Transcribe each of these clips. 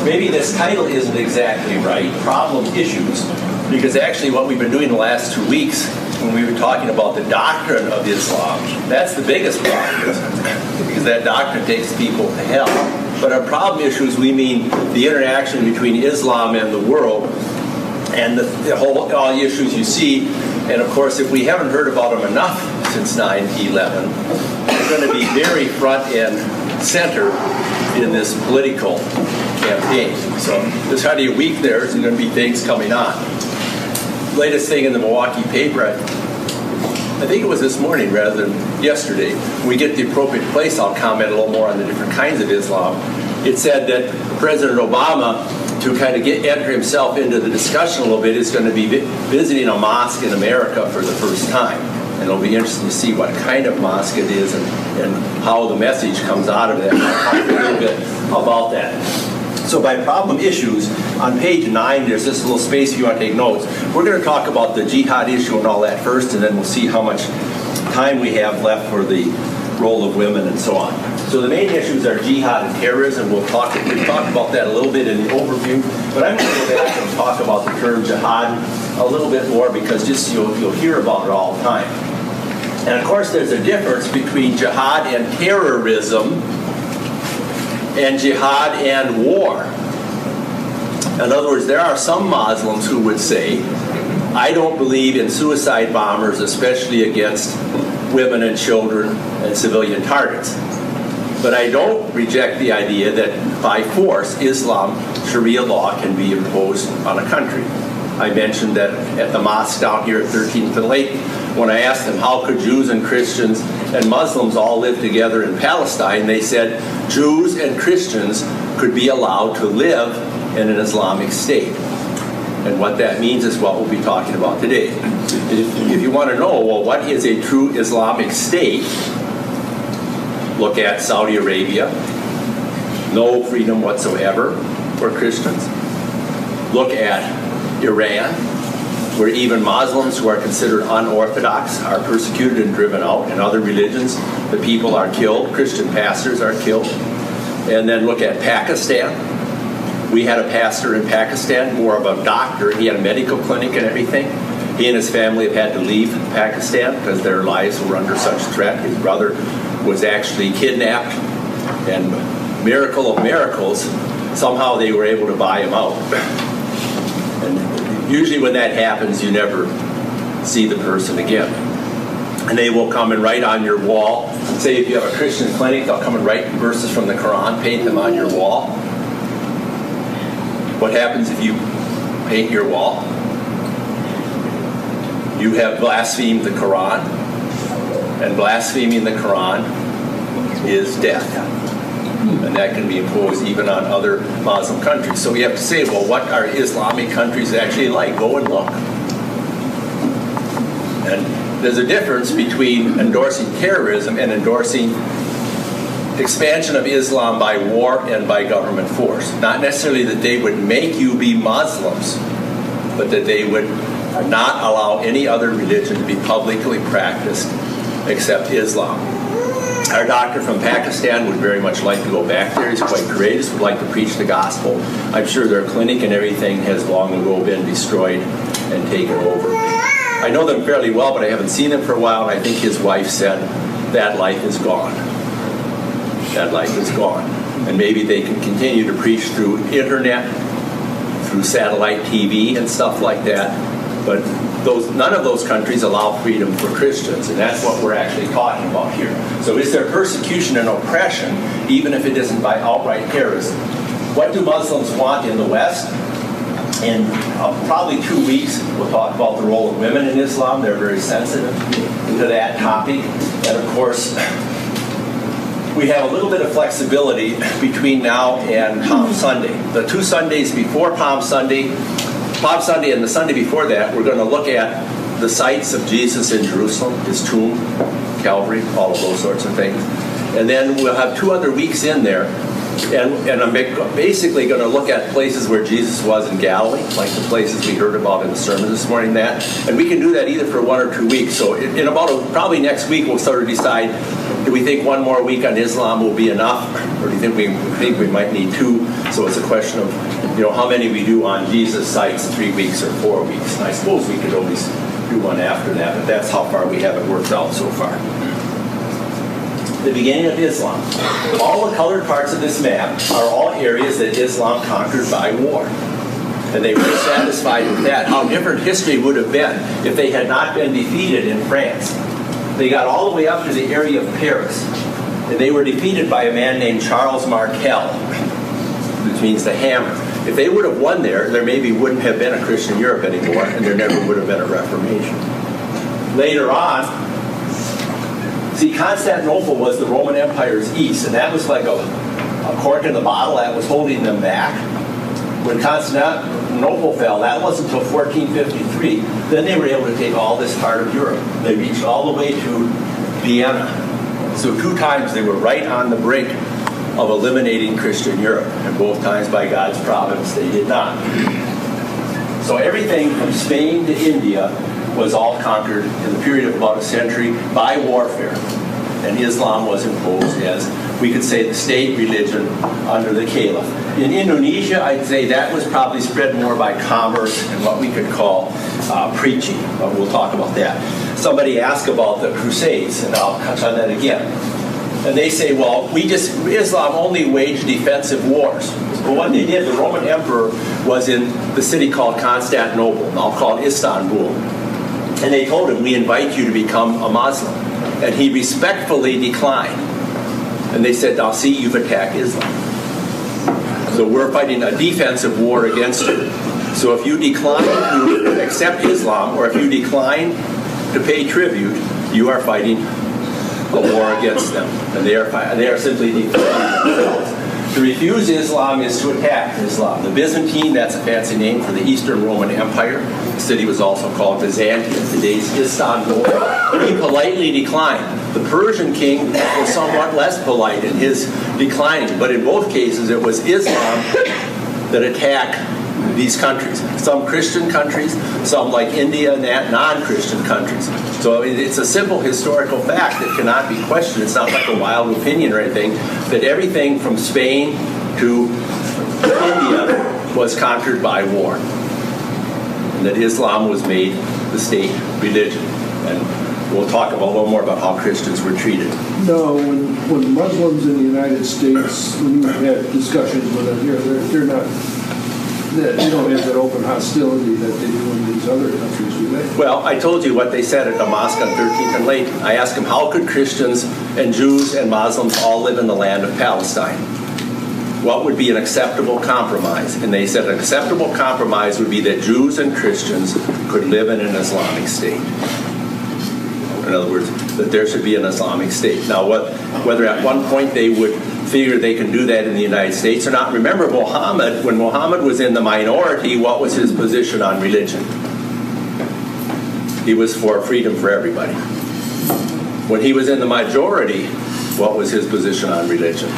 maybe this title isn't exactly right, problem issues, because actually what we've been doing the last 2 weeks when we were talking about the doctrine of Islam, that's the biggest problem, because that doctrine takes people to hell. But our problem issues, we mean the interaction between Islam and the world, and all the issues you see. And of course, if we haven't heard about them enough since 9/11, we're going to be very front and center in this political campaign. So this kind of a week there's going to be things coming on. Latest thing in the Milwaukee paper, I think it was this morning rather than yesterday. When we get the appropriate place, I'll comment a little more on the different kinds of Islam. It said that President Obama, to kind of enter himself into the discussion a little bit, is going to be visiting a mosque in America for the first time. And it'll be interesting to see what kind of mosque it is and how the message comes out of that. I'll talk a little bit about that. So by problem issues, on page 9, there's this little space if you want to take notes. We're going to talk about the jihad issue and all that first, and then we'll see how much time we have left for the role of women and so on. So the main issues are jihad and terrorism. We'll talk about that a little bit in the overview, but I'm going to go back and talk about the term jihad a little bit more because just you'll hear about it all the time. And of course there's a difference between jihad and terrorism and jihad and war. In other words, there are some Muslims who would say, I don't believe in suicide bombers, especially against women and children and civilian targets. But I don't reject the idea that by force, Islam, Sharia law can be imposed on a country. I mentioned that at the mosque down here at 13th and Lake, when I asked them how could Jews and Christians and Muslims all live together in Palestine, they said Jews and Christians could be allowed to live in an Islamic state. And what that means is what we'll be talking about today. If you want to know, well, what is a true Islamic state? Look at Saudi Arabia. No freedom whatsoever for Christians. Look at Iran, where even Muslims who are considered unorthodox are persecuted and driven out. In other religions, the people are killed. Christian pastors are killed. And then look at Pakistan. We had a pastor in Pakistan, more of a doctor. He had a medical clinic and everything. He and his family have had to leave Pakistan because their lives were under such threat. His brother was actually kidnapped, and miracle of miracles, somehow they were able to buy him out. And usually when that happens, you never see the person again. And they will come and write on your wall. Say if you have a Christian clinic, they'll come and write verses from the Quran, paint them on your wall. What happens if you paint your wall? You have blasphemed the Quran, and blaspheming the Quran is death. And that can be imposed even on other Muslim countries. So we have to say, well, what are Islamic countries actually like? Go and look. And there's a difference between endorsing terrorism and endorsing expansion of Islam by war and by government force. Not necessarily that they would make you be Muslims, but that they would not allow any other religion to be publicly practiced except Islam. Our doctor from Pakistan would very much like to go back there. He's quite courageous, would like to preach the gospel. I'm sure their clinic and everything has long ago been destroyed and taken over. I know them fairly well, but I haven't seen them for a while, and I think his wife said that life is gone. That life is gone. And maybe they can continue to preach through internet, through satellite TV and stuff like that. But none of those countries allow freedom for Christians, and that's what we're actually talking about here. So is there persecution and oppression, even if it isn't by outright terrorism? What do Muslims want in the West? In probably 2 weeks, we'll talk about the role of women in Islam. They're very sensitive to that topic. And of course, we have a little bit of flexibility between now and Palm Sunday. The 2 Sundays before Palm Sunday and the Sunday before that, we're going to look at the sites of Jesus in Jerusalem, his tomb, Calvary, all of those sorts of things. And then we'll have 2 other weeks in there, and I'm basically going to look at places where Jesus was in Galilee, like the places we heard about in the sermon this morning, and we can do that either for 1 or 2 weeks. So in about probably next week, we'll sort of decide Do we think one more week on Islam will be enough, or do you think we might need 2? So it's a question of, how many we do on Jesus sites, 3 weeks or 4 weeks. And I suppose we could always do one after that, but that's how far we have it worked out so far. The beginning of Islam. All the colored parts of this map are all areas that Islam conquered by war. And they were satisfied with that. How different history would have been if they had not been defeated in France. They got all the way up to the area of Paris, and they were defeated by a man named Charles Martel, which means the hammer. If they would have won there maybe wouldn't have been a Christian Europe anymore, and there never would have been a Reformation. Later on, Constantinople was the Roman Empire's east, and that was like a cork in the bottle that was holding them back. When Constantinople fell, that wasn't until 1453. Then they were able to take all this part of Europe. They reached all the way to Vienna. So 2 times they were right on the brink of eliminating Christian Europe, and both times by God's providence they did not. So everything from Spain to India was all conquered in the period of about a century by warfare. And Islam was imposed as, we could say, the state religion under the caliph. In Indonesia, I'd say that was probably spread more by commerce and what we could call preaching, but we'll talk about that. Somebody asked about the Crusades, and I'll touch on that again. And they say, well, Islam only waged defensive wars. But what they did, the Roman emperor was in the city called Constantinople, now called Istanbul. And they told him, we invite you to become a Muslim. And he respectfully declined. And they said, now see, you've attacked Islam. So we're fighting a defensive war against you. So if you decline to accept Islam, or if you decline to pay tribute, you are fighting a war against them. And they are simply defending themselves. To refuse Islam is to attack Islam. The Byzantine, that's a fancy name for the Eastern Roman Empire. The city was also called Byzantium, today's Istanbul. He politely declined. The Persian king was somewhat less polite in his declining, but in both cases it was Islam that attacked these countries. Some Christian countries, some like India, non-Christian countries. So it's a simple historical fact that cannot be questioned. It's not like a wild opinion or anything, that everything from Spain to India was conquered by war. And that Islam was made the state religion. And we'll talk a little more about how Christians were treated. No, when Muslims in the United States, when you have discussions with them, they're not... They don't have that open hostility that they do in these other countries, do they? Well, I told you what they said at the mosque on 13th and Layton. I asked them, how could Christians and Jews and Muslims all live in the land of Palestine? What would be an acceptable compromise? And they said an acceptable compromise would be that Jews and Christians could live in an Islamic state. In other words, that there should be an Islamic state. Now, whether at one point they would figure they can do that in the United States or not. Remember, when Muhammad was in the minority, what was his position on religion? He was for freedom for everybody. When he was in the majority, what was his position on religion?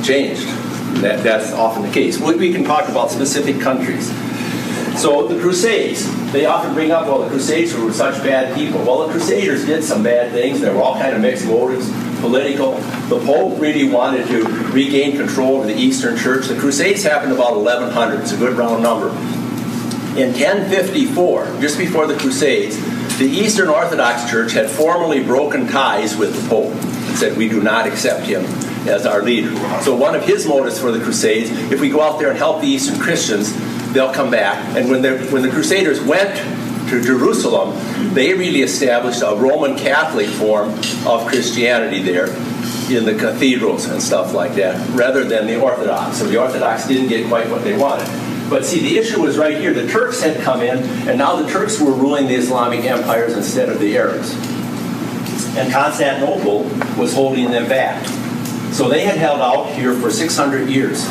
Changed. That's often the case. We can talk about specific countries. So the Crusades, they often bring up, well, the Crusades were such bad people. Well, the Crusaders did some bad things. There were all kind of mixed motives, political. The Pope really wanted to regain control over the Eastern Church. The Crusades happened about 1100. It's a good round number. In 1054, just before the Crusades, the Eastern Orthodox Church had formally broken ties with the Pope and said, we do not accept him as our leader. So one of his motives for the Crusades, if we go out there and help the Eastern Christians, they'll come back. And when the Crusaders went to Jerusalem, they really established a Roman Catholic form of Christianity there in the cathedrals and stuff like that, rather than the Orthodox. So the Orthodox didn't get quite what they wanted. But see, the issue was right here. The Turks had come in, and now the Turks were ruling the Islamic empires instead of the Arabs. And Constantinople was holding them back. So they had held out here for 600 years.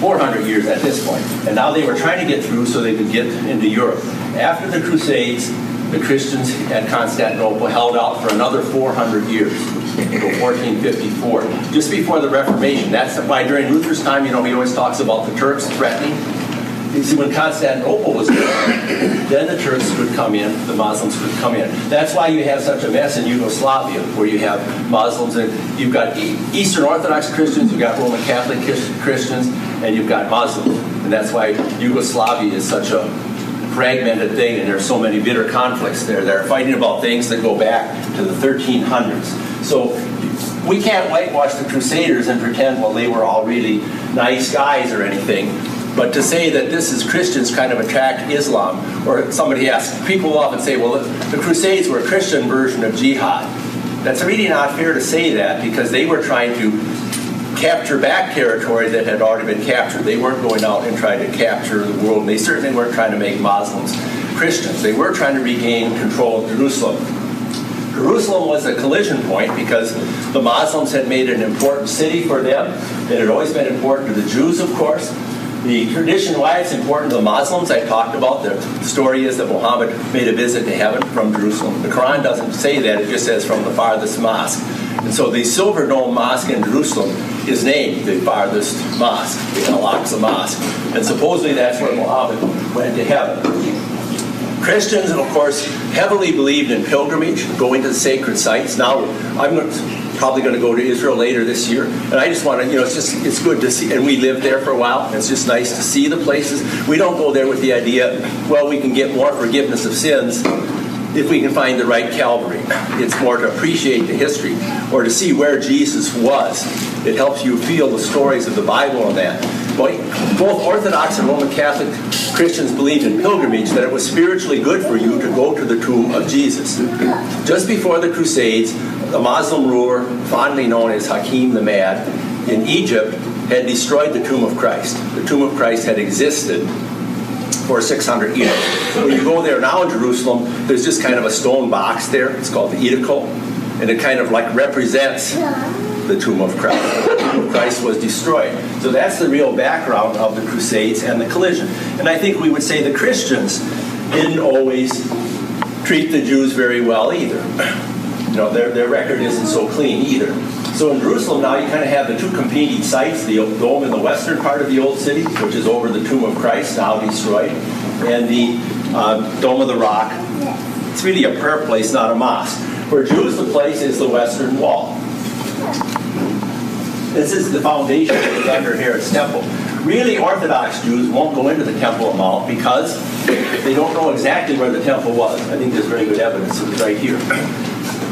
400 years at this point. And now they were trying to get through so they could get into Europe. After the Crusades, the Christians at Constantinople held out for another 400 years, until 1454, just before the Reformation. That's why during Luther's time, he always talks about the Turks threatening. You see, when Constantinople was built, then the Turks could come in, the Muslims could come in. That's why you have such a mess in Yugoslavia, where you have Muslims, and you've got Eastern Orthodox Christians, you've got Roman Catholic Christians, and you've got Muslims. And that's why Yugoslavia is such a fragmented thing, and there's so many bitter conflicts there. They're fighting about things that go back to the 1300s. So we can't whitewash the Crusaders and pretend, well, they were all really nice guys or anything. But to say that this is Christians kind of attack Islam, or somebody asks, people often say, well, the Crusades were a Christian version of jihad. That's really not fair to say that, because they were trying to capture back territory that had already been captured. They weren't going out and trying to capture the world. They certainly weren't trying to make Muslims Christians. They were trying to regain control of Jerusalem. Jerusalem was a collision point because the Muslims had made it an important city for them. It had always been important to the Jews, of course. The tradition why it's important to the Muslims, I talked about. The story is that Muhammad made a visit to heaven from Jerusalem. The Quran doesn't say that, it just says from the farthest mosque. And so the Silver Dome Mosque in Jerusalem is named the farthest mosque, the Al-Aqsa Mosque. And supposedly that's where Muhammad went to heaven. Christians, of course, heavily believed in pilgrimage, going to the sacred sites. Now, I'm probably going to go to Israel later this year, and I just want to, it's good to see, and we lived there for a while. It's just nice to see the places. We don't go there with the idea, well, we can get more forgiveness of sins if we can find the right Calvary. It's more to appreciate the history or to see where Jesus was. It helps you feel the stories of the Bible and that. Both Orthodox and Roman Catholic Christians believed in pilgrimage, that it was spiritually good for you to go to the tomb of Jesus. Just before the Crusades, the Muslim ruler, fondly known as Hakim the Mad, in Egypt, had destroyed the tomb of Christ. The tomb of Christ had existed for 600 years. When you go there now in Jerusalem, there's just kind of a stone box there. It's called the Edicule, and it kind of like represents the tomb of Christ. The tomb of Christ was destroyed. So that's the real background of the Crusades and the collision. And I think we would say the Christians didn't always treat the Jews very well either. Their record isn't so clean either. So in Jerusalem now you kind of have the two competing sites, the dome in the western part of the old city, which is over the tomb of Christ, now destroyed, and the Dome of the Rock. It's really a prayer place, not a mosque. For Jews, the place is the western wall. This is the foundation of the under Herod's temple. Really, Orthodox Jews won't go into the Temple of Mount because they don't know exactly where the temple was. I think there's very good evidence. It's right here.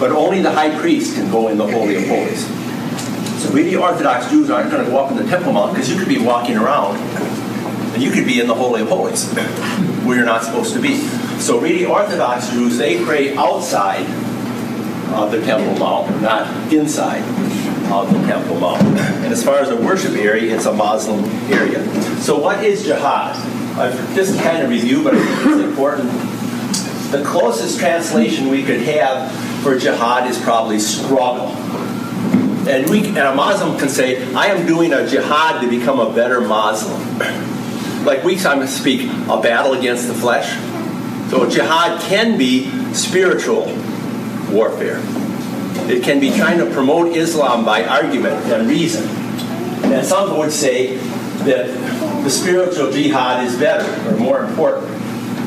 But only the high priest can go in the Holy of Holies. So really, Orthodox Jews aren't going to go up in the Temple Mount, because you could be walking around and you could be in the Holy of Holies where you're not supposed to be. So really, Orthodox Jews, they pray outside of the Temple Mount, not inside of the Temple Mount. And as far as the worship area, it's a Muslim area. So what is jihad? This is kind of review, but I think it's important. The closest translation we could have for jihad is probably struggle. And a Muslim can say, I am doing a jihad to become a better Muslim. Like we sometimes speak, a battle against the flesh. So jihad can be spiritual warfare. It can be trying to promote Islam by argument and reason. And some would say that the spiritual jihad is better or more important.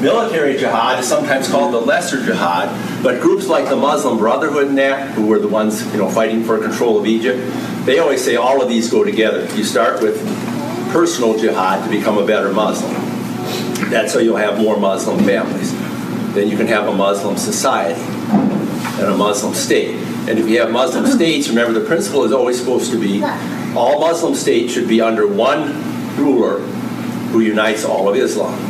Military jihad is sometimes called the lesser jihad, but groups like the Muslim Brotherhood and that, who were the ones fighting for control of Egypt, they always say all of these go together. You start with personal jihad to become a better Muslim. That's how you'll have more Muslim families. Then you can have a Muslim society and a Muslim state. And if you have Muslim states, remember the principle is always supposed to be all Muslim states should be under one ruler who unites all of Islam.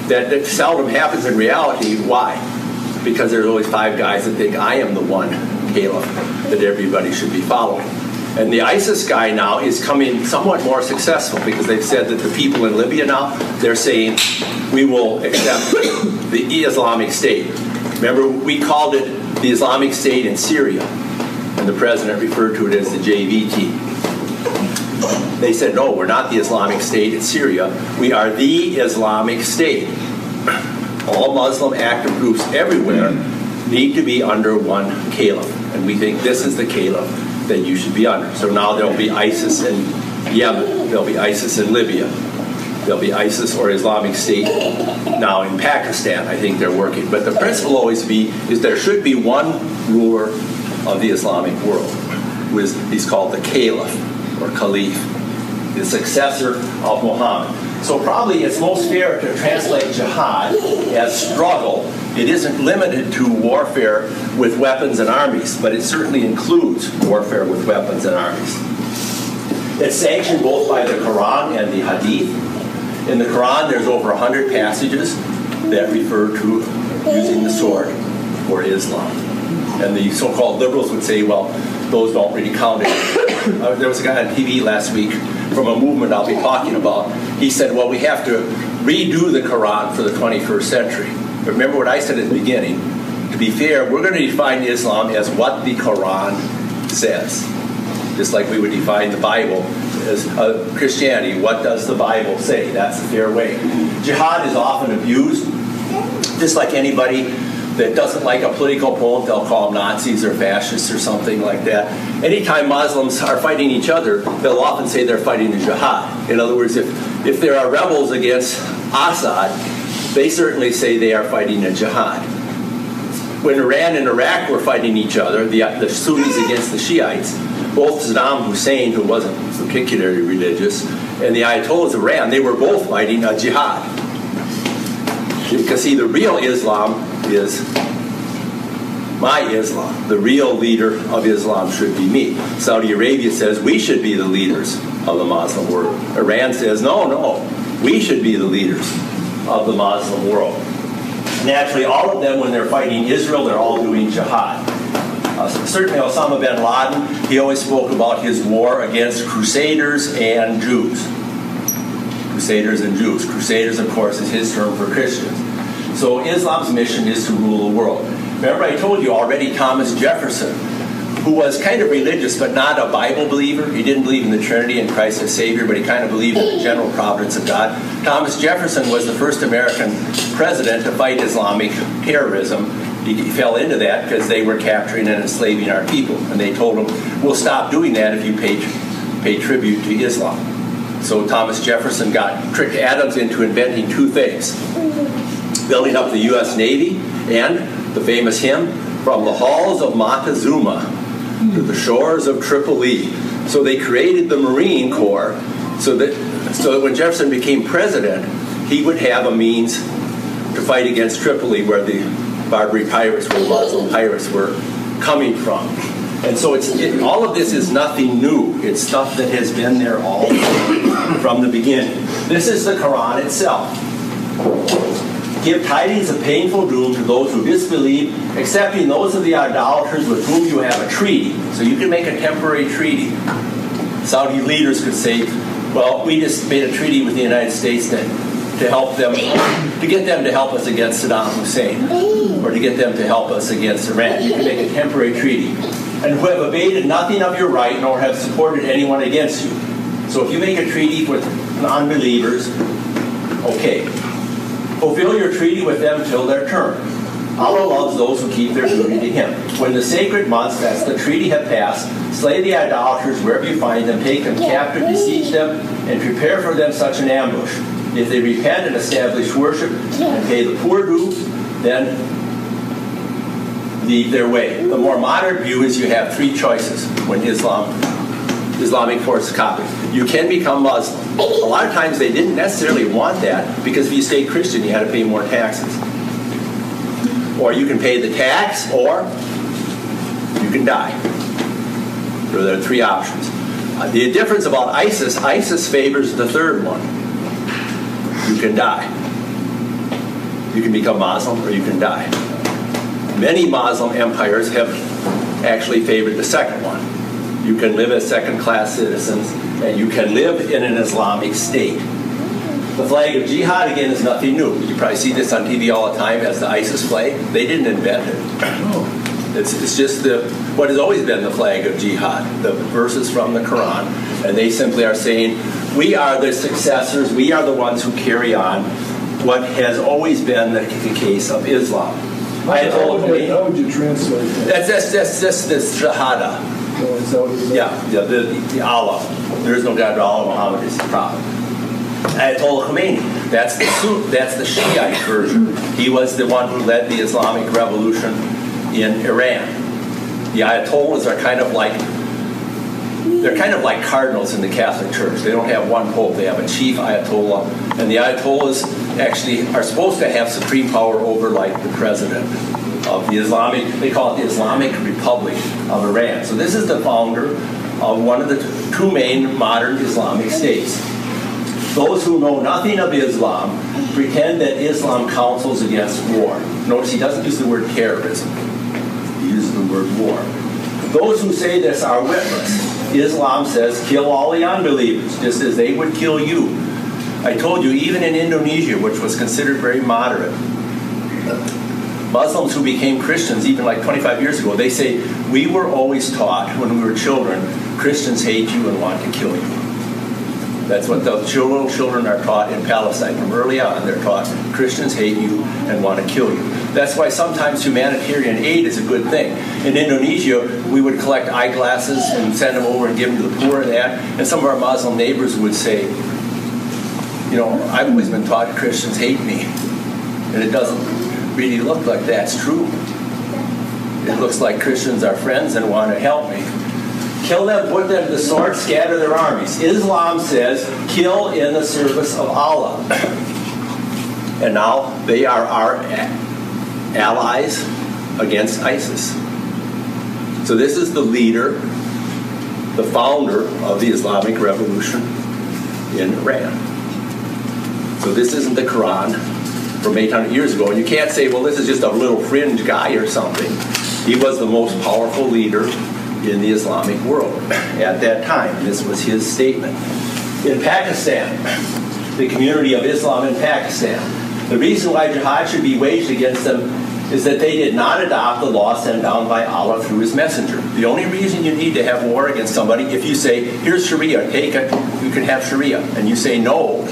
That seldom happens in reality. Why? Because there's always five guys that think I am the one caliph that everybody should be following. And the ISIS guy now is coming somewhat more successful because they've said that the people in Libya now, they're saying we will accept the Islamic State. Remember, we called it the Islamic State in Syria, and the president referred to it as the JVT. They said, no, we're not the Islamic State in Syria. We are the Islamic State. All Muslim active groups everywhere need to be under one caliph. And we think this is the caliph that you should be under. So now there'll be ISIS in Yemen. There'll be ISIS in Libya. There'll be ISIS or Islamic State now in Pakistan. I think they're working. But the principle always is there should be one ruler of the Islamic world. He's called the Caliph or Caliph, the successor of Muhammad. So probably it's most fair to translate jihad as struggle. It isn't limited to warfare with weapons and armies, but it certainly includes warfare with weapons and armies. It's sanctioned both by the Quran and the Hadith. In the Quran, there's over 100 passages that refer to using the sword for Islam. And the so-called liberals would say, well, those don't really count. There was a guy on TV last week from a movement I'll be talking about. He said, well, we have to redo the Quran for the 21st century. But remember what I said at the beginning. To be fair, we're going to define Islam as what the Quran says. Just like we would define the Bible as Christianity. What does the Bible say? That's the fair way. Jihad is often abused. Just like anybody that doesn't like a political opponent, they'll call them Nazis or fascists or something like that. Anytime Muslims are fighting each other, they'll often say they're fighting a jihad. In other words, if there are rebels against Assad, they certainly say they are fighting a jihad. When Iran and Iraq were fighting each other, the Sunnis against the Shiites, both Saddam Hussein, who wasn't particularly religious, and the Ayatollahs of Iran, they were both fighting a jihad. Because see, the real Islam is my Islam. The real leader of Islam should be me. Saudi Arabia says we should be the leaders of the Muslim world. Iran says, no, we should be the leaders of the Muslim world. Naturally, all of them, when they're fighting Israel, they're all doing jihad. Certainly Osama bin Laden, he always spoke about his war against Crusaders and Jews. Crusaders and Jews. Crusaders, of course, is his term for Christians. So Islam's mission is to rule the world. Remember I told you already Thomas Jefferson, who was kind of religious but not a Bible believer. He didn't believe in the Trinity and Christ as Savior, but he kind of believed in the general providence of God. Thomas Jefferson was the first American president to fight Islamic terrorism. He fell into that because they were capturing and enslaving our people. And they told him, we'll stop doing that if you pay tribute to Islam. So Thomas Jefferson tricked Adams into inventing two things. Building up the U.S. Navy and the famous hymn, From the Halls of Montezuma to the Shores of Tripoli. So they created the Marine Corps so that when Jefferson became president, he would have a means to fight against Tripoli, where the Barbary pirates, where the Muslim pirates were coming from. And so all of this is nothing new. It's stuff that has been there all from the beginning. This is the Quran itself. Give tidings of painful doom to those who disbelieve, excepting those of the idolaters with whom you have a treaty. So you can make a temporary treaty. Saudi leaders could say, well, we just made a treaty with the United States to help them, to get them to help us against Saddam Hussein, or to get them to help us against Iran. You can make a temporary treaty. And who have abated nothing of your right, nor have supported anyone against you. So if you make a treaty with non-believers, okay. Fulfill your treaty with them till their term. Allah loves those who keep their duty to Him. When the sacred months, that's the treaty, have passed, slay the idolaters wherever you find them, take them captive, besiege them, and prepare for them such an ambush. If they repent and establish worship and pay the poor due, then leave their way. The more modern view is you have three choices when Islamic forces copy. You can become Muslim. A lot of times they didn't necessarily want that, because if you stayed Christian, you had to pay more taxes. Or you can pay the tax, or you can die. So there are three options. The difference about ISIS favors the third one. You can die. You can become Muslim, or you can die. Many Muslim empires have actually favored the second one. You can live as second-class citizens, and you can live in an Islamic state. The flag of jihad, again, is nothing new. You probably see this on TV all the time as the ISIS flag. They didn't invent it. It's just what has always been the flag of jihad, the verses from the Quran. And they simply are saying, we are the successors, we are the ones who carry on what has always been the case of Islam. How would you translate that? That's this shahada. Is that what it is? Yeah, the Allah. There is no God but Allah. Muhammad is the prophet. Ayatollah Khomeini. That's the Shiite version. He was the one who led the Islamic Revolution in Iran. The Ayatollahs are kind of like cardinals in the Catholic Church. They don't have one pope. They have a chief Ayatollah. And the Ayatollahs actually are supposed to have supreme power over like the president of the Islamic, they call it the Islamic Republic of Iran. So this is the founder of one of the two main modern Islamic states. Those who know nothing of Islam pretend that Islam counsels against war. Notice he doesn't use the word terrorism. He uses the word war. Those who say this are witless. Islam says, kill all the unbelievers, just as they would kill you. I told you, even in Indonesia, which was considered very moderate, Muslims who became Christians, even like 25 years ago, they say, we were always taught when we were children, Christians hate you and want to kill you. That's what the children are taught in Palestine. From early on, they're taught, Christians hate you and want to kill you. That's why sometimes humanitarian aid is a good thing. In Indonesia, we would collect eyeglasses and send them over and give them to the poor and that. And some of our Muslim neighbors would say, you know, I've always been taught Christians hate me. And it doesn't really look like that's true. It looks like Christians are friends and want to help me. Kill them, put them to the sword, scatter their armies. Islam says, kill in the service of Allah. And now they are our allies against ISIS. So this is the leader, the founder of the Islamic Revolution in Iran. So this isn't the Quran from 800 years ago. And you can't say, well, this is just a little fringe guy or something. He was the most powerful leader in the Islamic world at that time. This was his statement. In Pakistan, the community of Islam in Pakistan, the reason why jihad should be waged against them is that they did not adopt the law sent down by Allah through his messenger. The only reason you need to have war against somebody, if you say, here's Sharia, take it, you can have Sharia, and you say no,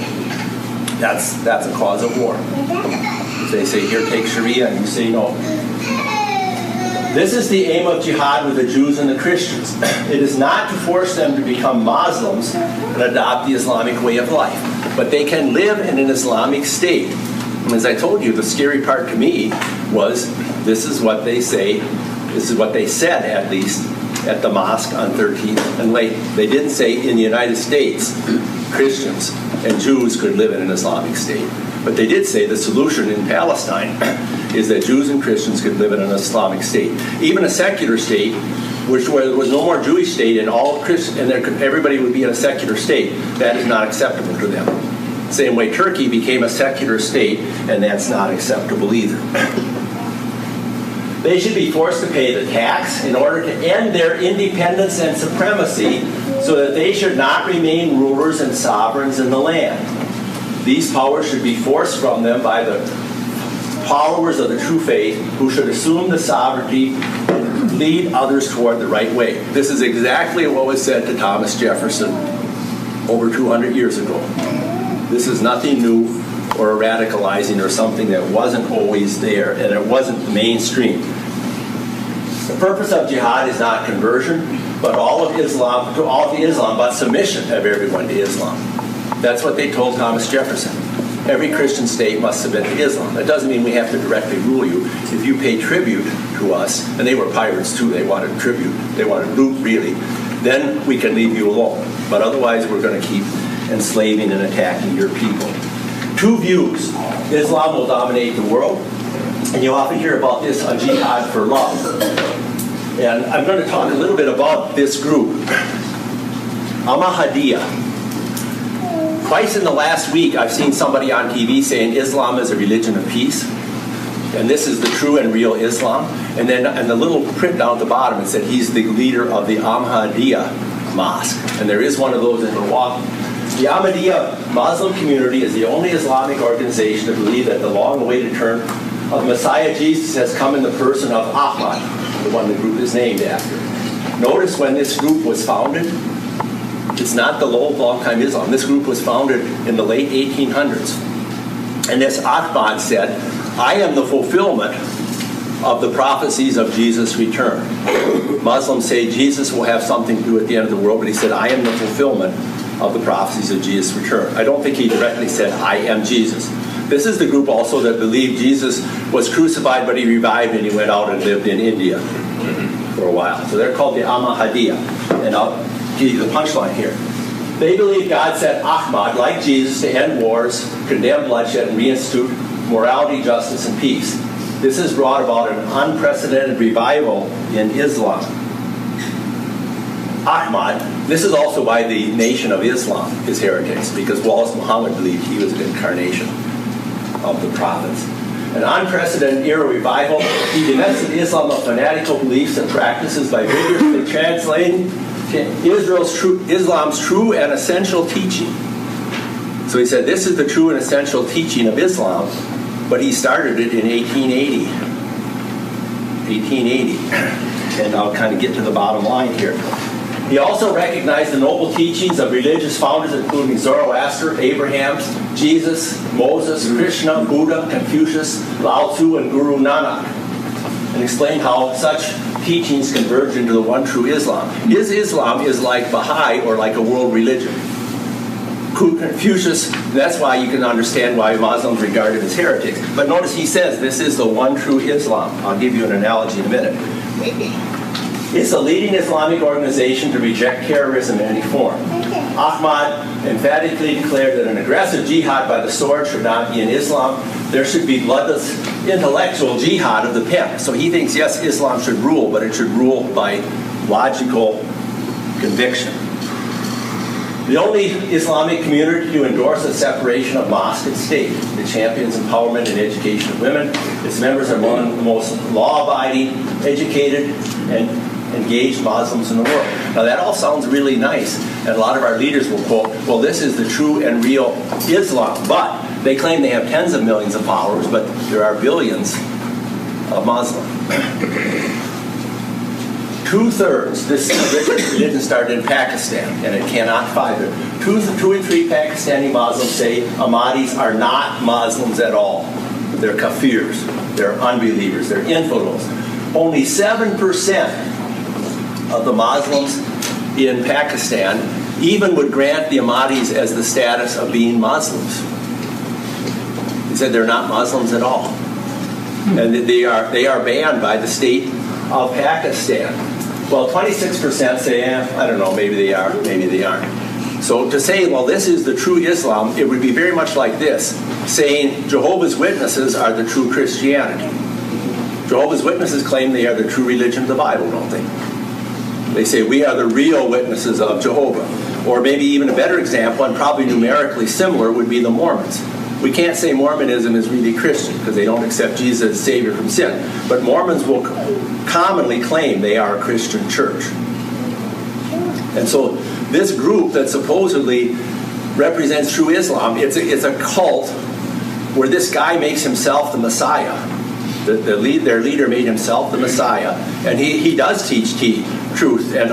that's a cause of war. If they say, here, take Sharia, and you say no. This is the aim of jihad with the Jews and the Christians. It is not to force them to become Muslims and adopt the Islamic way of life, but they can live in an Islamic state. And as I told you, the scary part to me was this is what they say, this is what they said at least at the mosque on 13th and late. They didn't say in the United States Christians and Jews could live in an Islamic state. But they did say the solution in Palestine is that Jews and Christians could live in an Islamic state. Even a secular state, where there was no more Jewish state and all Christian, and everybody would be in a secular state, that is not acceptable to them. Same way Turkey became a secular state, and that's not acceptable either. They should be forced to pay the tax in order to end their independence and supremacy so that they should not remain rulers and sovereigns in the land. These powers should be forced from them by the followers of the true faith who should assume the sovereignty and lead others toward the right way. This is exactly what was said to Thomas Jefferson over 200 years ago. This is nothing new or a radicalizing or something that wasn't always there and it wasn't mainstream. The purpose of jihad is not conversion, but all of Islam, but submission of everyone to Islam. That's what they told Thomas Jefferson. Every Christian state must submit to Islam. That doesn't mean we have to directly rule you. If you pay tribute to us, and they were pirates too, they wanted tribute, they wanted loot really, then we can leave you alone. But otherwise we're going to keep enslaving and attacking your people. Two views. Islam will dominate the world, and you often hear about this, a jihad for love. And I'm going to talk a little bit about this group. Ahmadiyya. Twice in the last week, I've seen somebody on TV saying Islam is a religion of peace, and this is the true and real Islam. And then in the little print down at the bottom, it said he's the leader of the Ahmadiyya Mosque, and there is one of those in Milwaukee. The Ahmadiyya Muslim community is the only Islamic organization to believe that the long-awaited turn of Messiah Jesus has come in the person of Ahmad, the one the group is named after. Notice when this group was founded, it's not the long-time Islam. This group was founded in the late 1800s. And this Ahmad said, I am the fulfillment of the prophecies of Jesus' return. Muslims say Jesus will have something to do at the end of the world, but he said, I am the fulfillment of the prophecies of Jesus' return. I don't think he directly said, I am Jesus. This is the group also that believed Jesus was crucified, but he revived and he went out and lived in India for a while. So they're called the Ahmadiyya. And I'll give you the punchline here. They believe God sent Ahmad, like Jesus, to end wars, condemn bloodshed, and reinstitute morality, justice, and peace. This has brought about an unprecedented revival in Islam. Ahmad, this is also why the Nation of Islam is heretics, because Wallace Muhammad believed he was an incarnation of the prophets. An unprecedented era revival. He divested Islam of fanatical beliefs and practices by vigorously translating Islam's true and essential teaching. So he said, this is the true and essential teaching of Islam, but he started it in 1880. And I'll kind of get to the bottom line here. He also recognized the noble teachings of religious founders, including Zoroaster, Abraham, Jesus, Moses, Krishna, Buddha, Confucius, Lao Tzu, and Guru Nanak, and explained how such teachings converge into the one true Islam. His Islam is like Baha'i or like a world religion. Confucius, that's why you can understand why Muslims regard him as heretics. But notice he says this is the one true Islam. I'll give you an analogy in a minute. It's the leading Islamic organization to reject terrorism in any form. Ahmad emphatically declared that an aggressive jihad by the sword should not be in Islam. There should be bloodless intellectual jihad of the pen. So he thinks, yes, Islam should rule, but it should rule by logical conviction. The only Islamic community to endorse the separation of mosque and state. It champions empowerment and education of women. Its members are among the most law-abiding, educated, and engaged Muslims in the world. Now that all sounds really nice, and a lot of our leaders will quote, well, this is the true and real Islam. But they claim they have tens of millions of followers, but there are billions of Muslims. 2/3, this religion started in Pakistan, and it cannot fight. 2 in 3 Pakistani Muslims say Ahmadis are not Muslims at all. They're kafirs, they're unbelievers, they're infidels. Only 7% of the Muslims in Pakistan even would grant the Ahmadis as the status of being Muslims. He said they're not Muslims at all. And they are banned by the state of Pakistan. Well, 26% say, I don't know, maybe they are, maybe they aren't. So to say, well, this is the true Islam, it would be very much like this, saying Jehovah's Witnesses are the true Christianity. Jehovah's Witnesses claim they are the true religion of the Bible, don't they? They say we are the real witnesses of Jehovah. Or maybe even a better example, and probably numerically similar, would be the Mormons. We can't say Mormonism is really Christian because they don't accept Jesus as Savior from sin. But Mormons will commonly claim they are a Christian church. And so this group that supposedly represents true Islam, it's a cult where this guy makes himself the Messiah. Their leader made himself the Messiah. And he does teach truth. And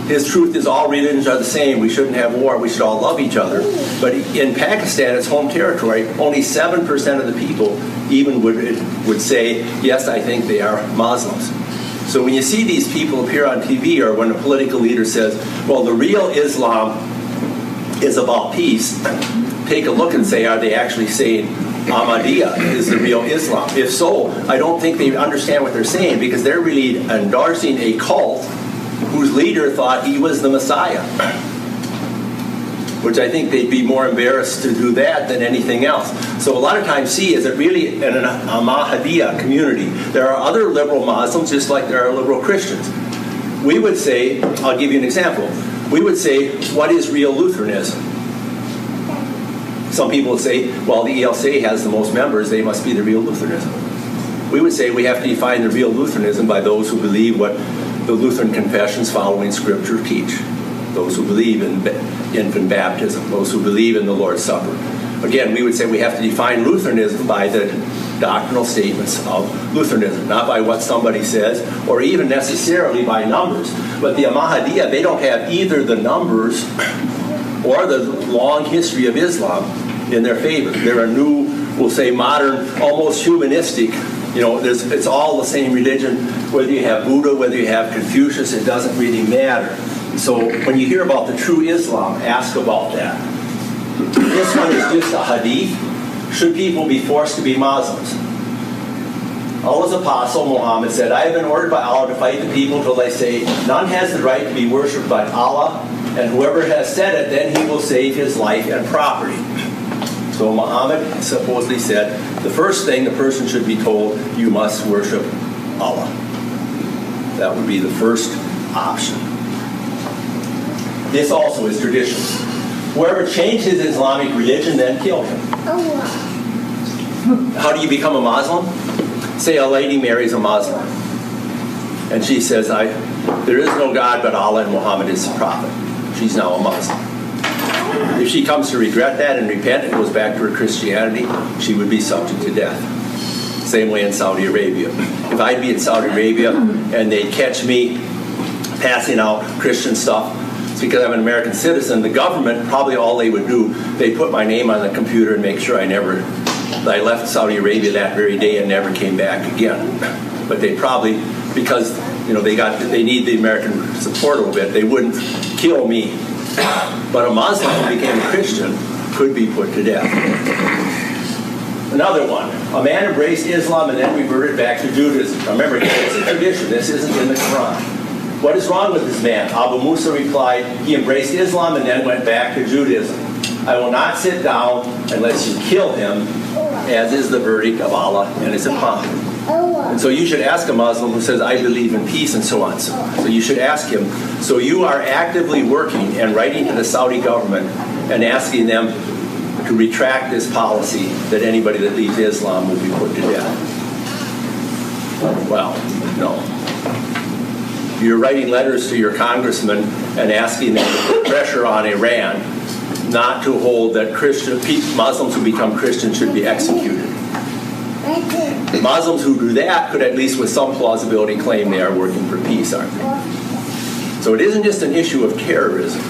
his truth is all religions are the same. We shouldn't have war. We should all love each other. But in Pakistan, its home territory, only 7% of the people even would say, yes, I think they are Muslims. So when you see these people appear on TV, or when a political leader says, well, the real Islam is about peace, take a look and say, are they actually saying Ahmadiyya is the real Islam? If so, I don't think they understand what they're saying, because they're really endorsing a cult whose leader thought he was the Messiah. Which I think they'd be more embarrassed to do that than anything else. So a lot of times, is it really an Ahmadiyya community? There are other liberal Muslims just like there are liberal Christians. We would say, I'll give you an example. We would say, what is real Lutheranism? Some people would say, well, the ELCA has the most members, they must be the real Lutheranism. We would say we have to define the real Lutheranism by those who believe what the Lutheran confessions following Scripture teach. Those who believe in infant baptism, those who believe in the Lord's Supper. Again, we would say we have to define Lutheranism by the doctrinal statements of Lutheranism, not by what somebody says, or even necessarily by numbers. But the Ahmadiyya, they don't have either the numbers or the long history of Islam in their favor. They're a new, we'll say modern, almost humanistic, it's all the same religion. Whether you have Buddha, whether you have Confucius, it doesn't really matter. So when you hear about the true Islam, ask about that. This one is just a hadith. Should people be forced to be Muslims? Allah's apostle Muhammad said, I have been ordered by Allah to fight the people until they say, none has the right to be worshipped but Allah, and whoever has said it, then he will save his life and property. So Muhammad supposedly said, the first thing the person should be told, you must worship Allah. That would be the first option. This also is tradition. Whoever changed his Islamic religion, then kill him. How do you become a Muslim? Say a lady marries a Muslim, and she says, there is no God but Allah and Muhammad is the prophet. She's now a Muslim. If she comes to regret that and repent and goes back to her Christianity, she would be subject to death. Same way in Saudi Arabia. If I'd be in Saudi Arabia and they'd catch me passing out Christian stuff, it's because I'm an American citizen, the government, probably all they would do, they'd put my name on the computer and make sure I left Saudi Arabia that very day and never came back again. But they probably, because they need the American support a little bit, they wouldn't kill me. But a Muslim who became a Christian could be put to death. Another one, a man embraced Islam and then reverted back to Judaism. Remember, it's a tradition, this isn't in the Quran. What is wrong with this man? Abu Musa replied, he embraced Islam and then went back to Judaism. I will not sit down unless you kill him, as is the verdict of Allah and his prophet. And so you should ask a Muslim who says, I believe in peace and so on. So you should ask him, so you are actively working and writing to the Saudi government and asking them to retract this policy that anybody that leaves Islam will be put to death. Well, no. You're writing letters to your congressman and asking them to put pressure on Iran not to hold that Muslims who become Christians should be executed. The Muslims who do that could at least with some plausibility claim they are working for peace, aren't they? So it isn't just an issue of terrorism.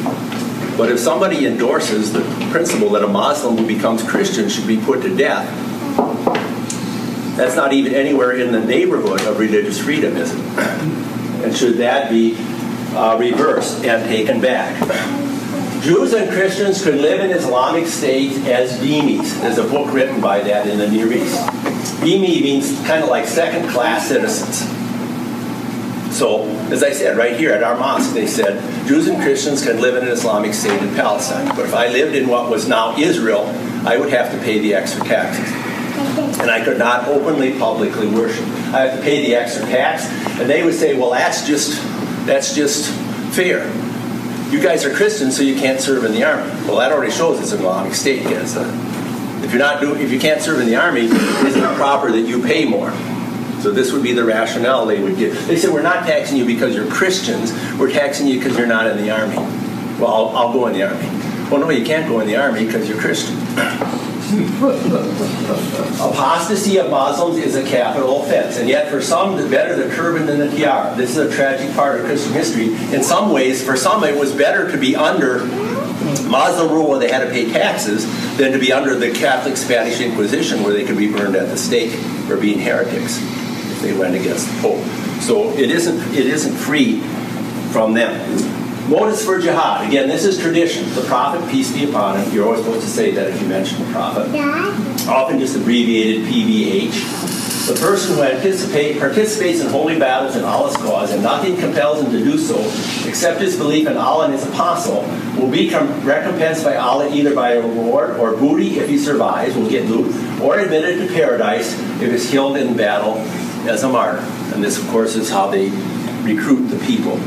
But if somebody endorses the principle that a Muslim who becomes Christian should be put to death, that's not even anywhere in the neighborhood of religious freedom, is it? And should that be reversed and taken back? Jews and Christians could live in Islamic State as dhimmis. There's a book written by that in the Near East. Dhimmi means kind of like second-class citizens. So, as I said, right here at our mosque, they said, Jews and Christians can live in an Islamic State in Palestine. But if I lived in what was now Israel, I would have to pay the extra taxes. And I could not openly, publicly worship. I have to pay the extra tax. And they would say, well, that's just fair. You guys are Christians, so you can't serve in the army. Well, that already shows it's an Islamic State. If you can't serve in the army, isn't it proper that you pay more? So this would be the rationale they would give. They said, we're not taxing you because you're Christians. We're taxing you because you're not in the army. Well, I'll go in the army. Well, no, you can't go in the army because you're Christian. Apostasy of Muslims is a capital offense, and yet for some, better the turban than the tiara. This is a tragic part of Christian history. In some ways, for some, it was better to be under Muslim rule where they had to pay taxes than to be under the Catholic Spanish Inquisition where they could be burned at the stake for being heretics if they went against the Pope. So it isn't free from them. Motives for jihad. Again, this is tradition. The Prophet, peace be upon him. You're always supposed to say that if you mention the Prophet. Often just abbreviated PBH. The person who participates in holy battles in Allah's cause, and nothing compels him to do so except his belief in Allah and his apostle, will be recompensed by Allah either by a reward or booty if he survives, will get loot, or admitted to paradise if he's killed in battle as a martyr. And this, of course, is how they recruit the people.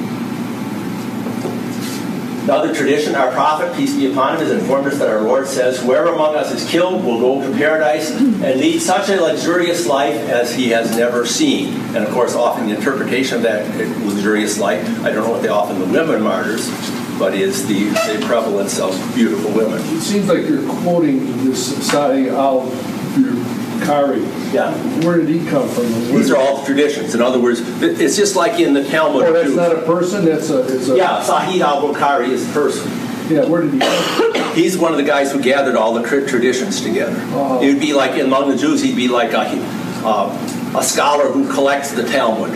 Another tradition, our prophet, peace be upon him, has informed us that our Lord says, whoever among us is killed will go to paradise and lead such a luxurious life as he has never seen. And of course, often the interpretation of that luxurious life, I don't know what they often the women martyrs, but is the prevalence of beautiful women. It seems like you're quoting this Sadi al-Bukhari. Yeah. Where did he come from? These are all traditions. In other words, it's just like in the Talmud. Oh, that's not a person? It's a... Yeah, Sahih al-Bukhari is a person. Yeah, where did he come from? He's one of the guys who gathered all the traditions together. Oh. It would be like, among the Jews, he'd be like a scholar who collects the Talmud.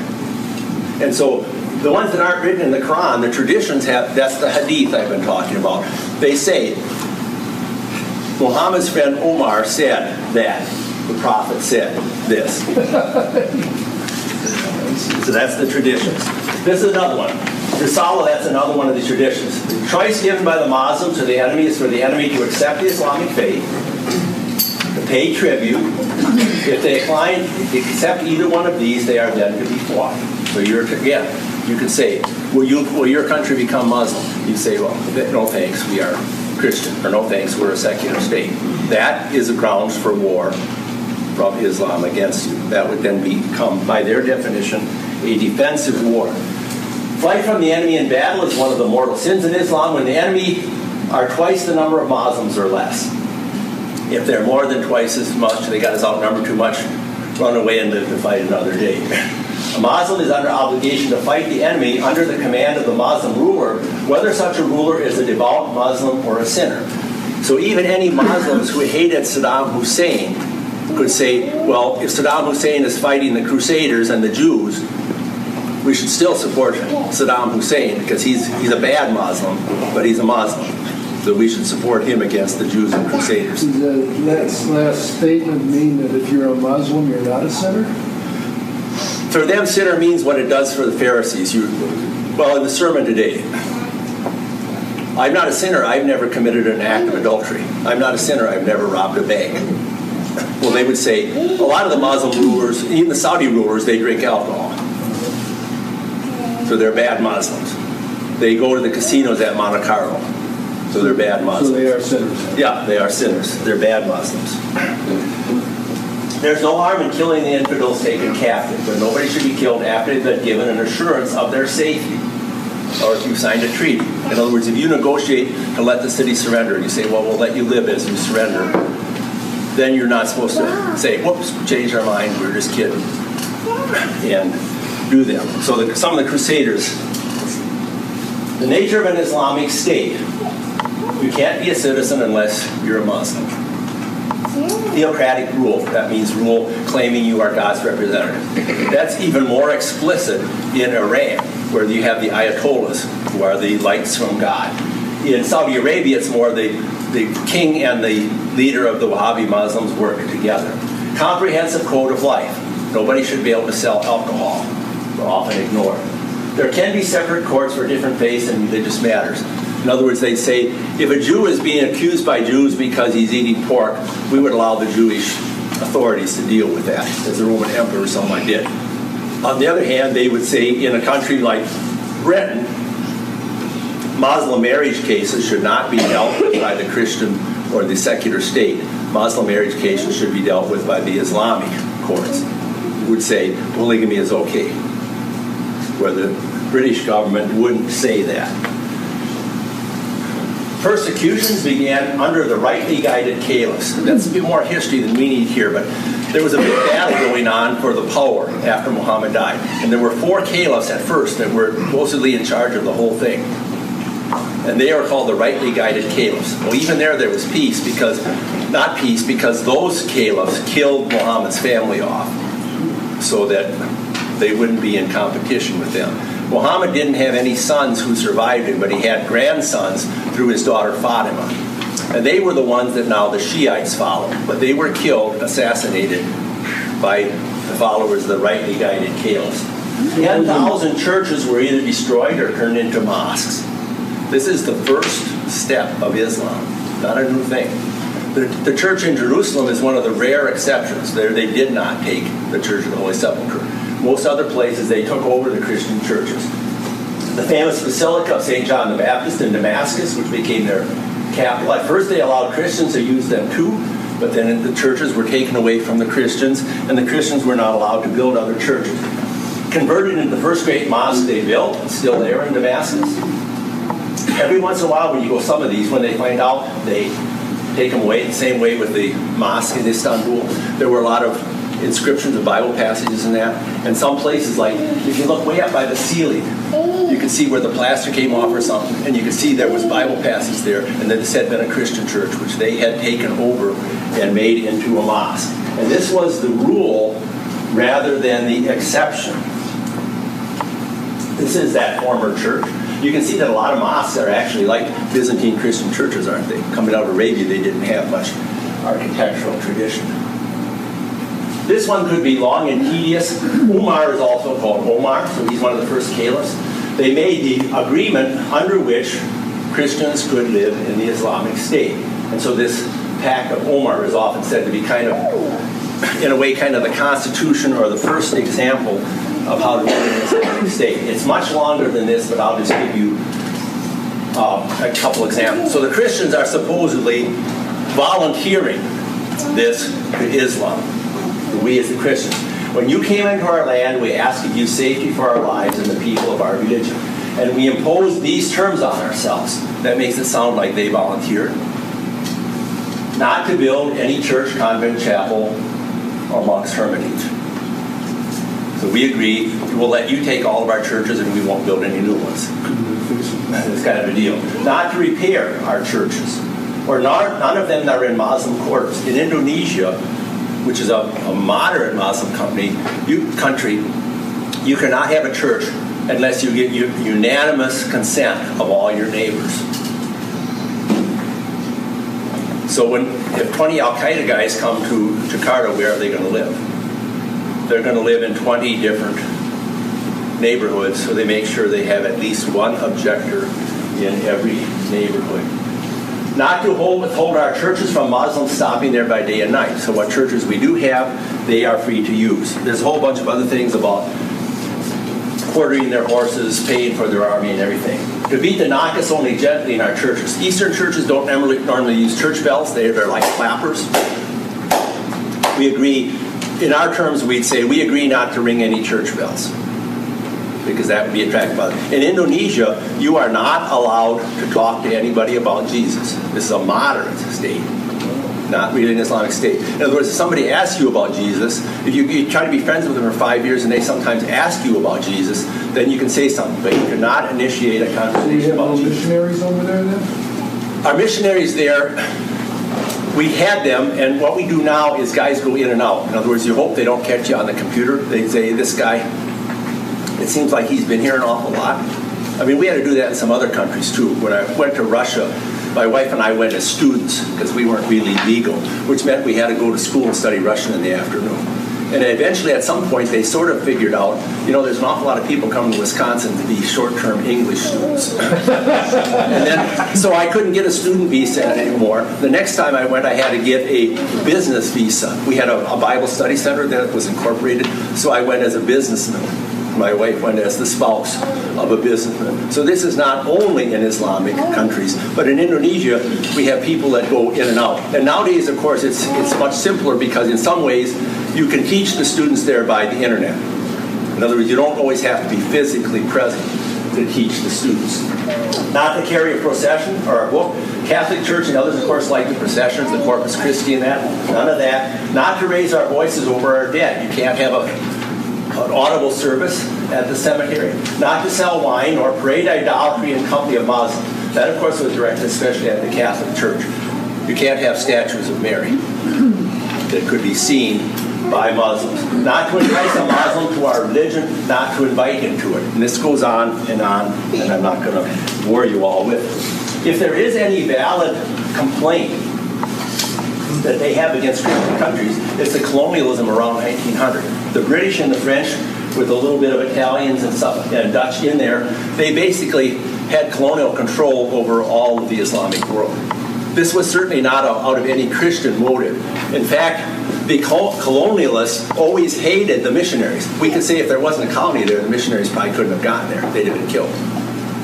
And so The ones that aren't written in the Quran, the traditions have, that's the hadith I've been talking about. They say, Muhammad's friend Omar said that. The prophet said this. So that's the traditions. This is another one. Risala, that's another one of the traditions. The choice given by the Muslim to the enemy is for the enemy to accept the Islamic faith, to pay tribute. If they accept either one of these, they are then to be fought. So you could say, will your country become Muslim? You say, well, no thanks, we are Christian, or no thanks, we're a secular state. That is a grounds for war from Islam against you. That would then become, by their definition, a defensive war. Flight from the enemy in battle is one of the mortal sins in Islam when the enemy are twice the number of Muslims or less. If they're more than twice as much, they got us outnumbered too much, run away and live to fight another day. A Muslim is under obligation to fight the enemy under the command of the Muslim ruler, whether such a ruler is a devout Muslim or a sinner. So even any Muslims who hated Saddam Hussein could say, well, if Saddam Hussein is fighting the Crusaders and the Jews, we should still support Saddam Hussein because he's a bad Muslim, but he's a Muslim. So we should support him against the Jews and Crusaders. Does that last statement mean that if you're a Muslim, you're not a sinner? For them, sinner means what it does for the Pharisees. Well, in the sermon today, I'm not a sinner. I've never committed an act of adultery. I'm not a sinner. I've never robbed a bank. Well, they would say, a lot of the Muslim rulers, even the Saudi rulers, they drink alcohol. So they're bad Muslims. They go to the casinos at Monte Carlo. So they're bad Muslims. So they are sinners. Yeah, they are sinners. They're bad Muslims. There's no harm in killing the infidels taken captive, but nobody should be killed after they've been given an assurance of their safety, or if you signed a treaty. In other words, if you negotiate to let the city surrender, and you say, well, we'll let you live as you surrender, then you're not supposed to say, whoops, changed our mind, we're just kidding, and do them. So some of the Crusaders, the nature of an Islamic state, you can't be a citizen unless you're a Muslim. Theocratic rule, that means rule claiming you are God's representative. That's even more explicit in Iran, where you have the Ayatollahs, who are the lights from God. In Saudi Arabia, it's more the king and the leader of the Wahhabi Muslims work together. Comprehensive code of life. Nobody should be able to sell alcohol. We're often ignored. There can be separate courts for different faiths and religious matters. In other words, they'd say, if a Jew is being accused by Jews because he's eating pork, we would allow the Jewish authorities to deal with that, as the Roman emperor or someone did. On the other hand, they would say, in a country like Britain, Muslim marriage cases should not be dealt with by the Christian or the secular state. Muslim marriage cases should be dealt with by the Islamic courts, who would say polygamy is okay, where the British government wouldn't say that. Persecutions began under the rightly guided caliphs. That's a bit more history than we need here, but there was a big battle going on for the power after Muhammad died. And there were 4 caliphs at first that were supposedly in charge of the whole thing. And they are called the rightly guided caliphs. Well, even there was peace because those caliphs killed Muhammad's family off so that they wouldn't be in competition with them. Muhammad didn't have any sons who survived him, but he had grandsons through his daughter Fatima. And they were the ones that now the Shiites followed. But they were killed, assassinated by the followers of the rightly guided caliphs. 10,000 churches were either destroyed or turned into mosques. This is the first step of Islam, not a new thing. The church in Jerusalem is one of the rare exceptions. There they did not take the Church of the Holy Sepulchre. Most other places, they took over the Christian churches. The famous Basilica of St. John the Baptist in Damascus, which became their capital. At first, they allowed Christians to use them too, but then the churches were taken away from the Christians, and the Christians were not allowed to build other churches. Converted into the first great mosque they built, it's still there in Damascus. Every once in a while, when you go some of these, when they find out, they take them away. The same way with the mosque in Istanbul. There were a lot of inscriptions of Bible passages in that. And some places, like, if you look way up by the ceiling, you can see where the plaster came off or something, and you can see there was Bible passages there, and that this had been a Christian church, which they had taken over and made into a mosque. And this was the rule rather than the exception. This is that former church. You can see that a lot of mosques are actually like Byzantine Christian churches, aren't they? Coming out of Arabia, they didn't have much architectural tradition. This one could be long and tedious. Umar is also called Omar, so he's one of the first caliphs. They made the agreement under which Christians could live in the Islamic State. And so this Pact of Omar is often said to be kind of, in a way, kind of the constitution or the first example of how to live in the Islamic State. It's much longer than this, but I'll just give you a couple examples. So the Christians are supposedly volunteering this to Islam. We as the Christians. When you came into our land, we asked you safety for our lives and the people of our religion. And we imposed these terms on ourselves. That makes it sound like they volunteered. Not to build any church, convent, chapel, or monk's hermitage. So we agree, we'll let you take all of our churches and we won't build any new ones. It's kind of a deal. Not to repair our churches. Or none of them that are in Muslim quarters. In Indonesia, which is a moderate Muslim country, you cannot have a church unless you get unanimous consent of all your neighbors. So if 20 Al-Qaeda guys come to Jakarta, where are they going to live? They're going to live in 20 different neighborhoods, so they make sure they have at least one objector in every neighborhood. Not to withhold our churches from Muslims stopping there by day and night. So what churches we do have, they are free to use. There's a whole bunch of other things about quartering their horses, paying for their army and everything. To beat the nakas only gently in our churches. Eastern churches don't normally use church bells. They're like clappers. We agree, in our terms, we'd say we agree not to ring any church bells, because that would be attractive. In Indonesia, you are not allowed to talk to anybody about Jesus. This is a moderate state, not really an Islamic state. In other words, if somebody asks you about Jesus, if you try to be friends with them for 5 years and they sometimes ask you about Jesus, then you can say something, but you cannot initiate a conversation about Jesus. Missionaries over there then? Our missionaries there, we had them, and what we do now is guys go in and out. In other words, you hope they don't catch you on the computer. They say, this guy, it seems like he's been here an awful lot. I mean, we had to do that in some other countries too. When I went to Russia, my wife and I went as students because we weren't really legal, which meant we had to go to school and study Russian in the afternoon. And eventually, at some point, they sort of figured out, there's an awful lot of people coming to Wisconsin to be short-term English students. And then, so I couldn't get a student visa anymore. The next time I went, I had to get a business visa. We had a Bible study center that was incorporated, so I went as a businessman. My wife went as the spouse of a businessman. So this is not only in Islamic countries, but in Indonesia, we have people that go in and out. And nowadays, of course, it's much simpler because in some ways, you can teach the students there by the internet. In other words, you don't always have to be physically present to teach the students. Not to carry a procession or a book. Catholic Church and others, of course, like the processions, the Corpus Christi and that. None of that. Not to raise our voices over our dead. You can't have an audible service at the cemetery. Not to sell wine or parade idolatry in company of Muslims. That, of course, was directed especially at the Catholic Church. You can't have statues of Mary that could be seen by Muslims. Not to entice a Muslim to our religion, not to invite him to it. And this goes on, and I'm not going to bore you all with it. If there is any valid complaint that they have against Christian countries, it's the colonialism around 1900. The British and the French, with a little bit of Italians and stuff and Dutch in there, they basically had colonial control over all of the Islamic world. This was certainly not out of any Christian motive. In fact, the colonialists always hated the missionaries. We could say if there wasn't a colony there, the missionaries probably couldn't have gotten there. They'd have been killed.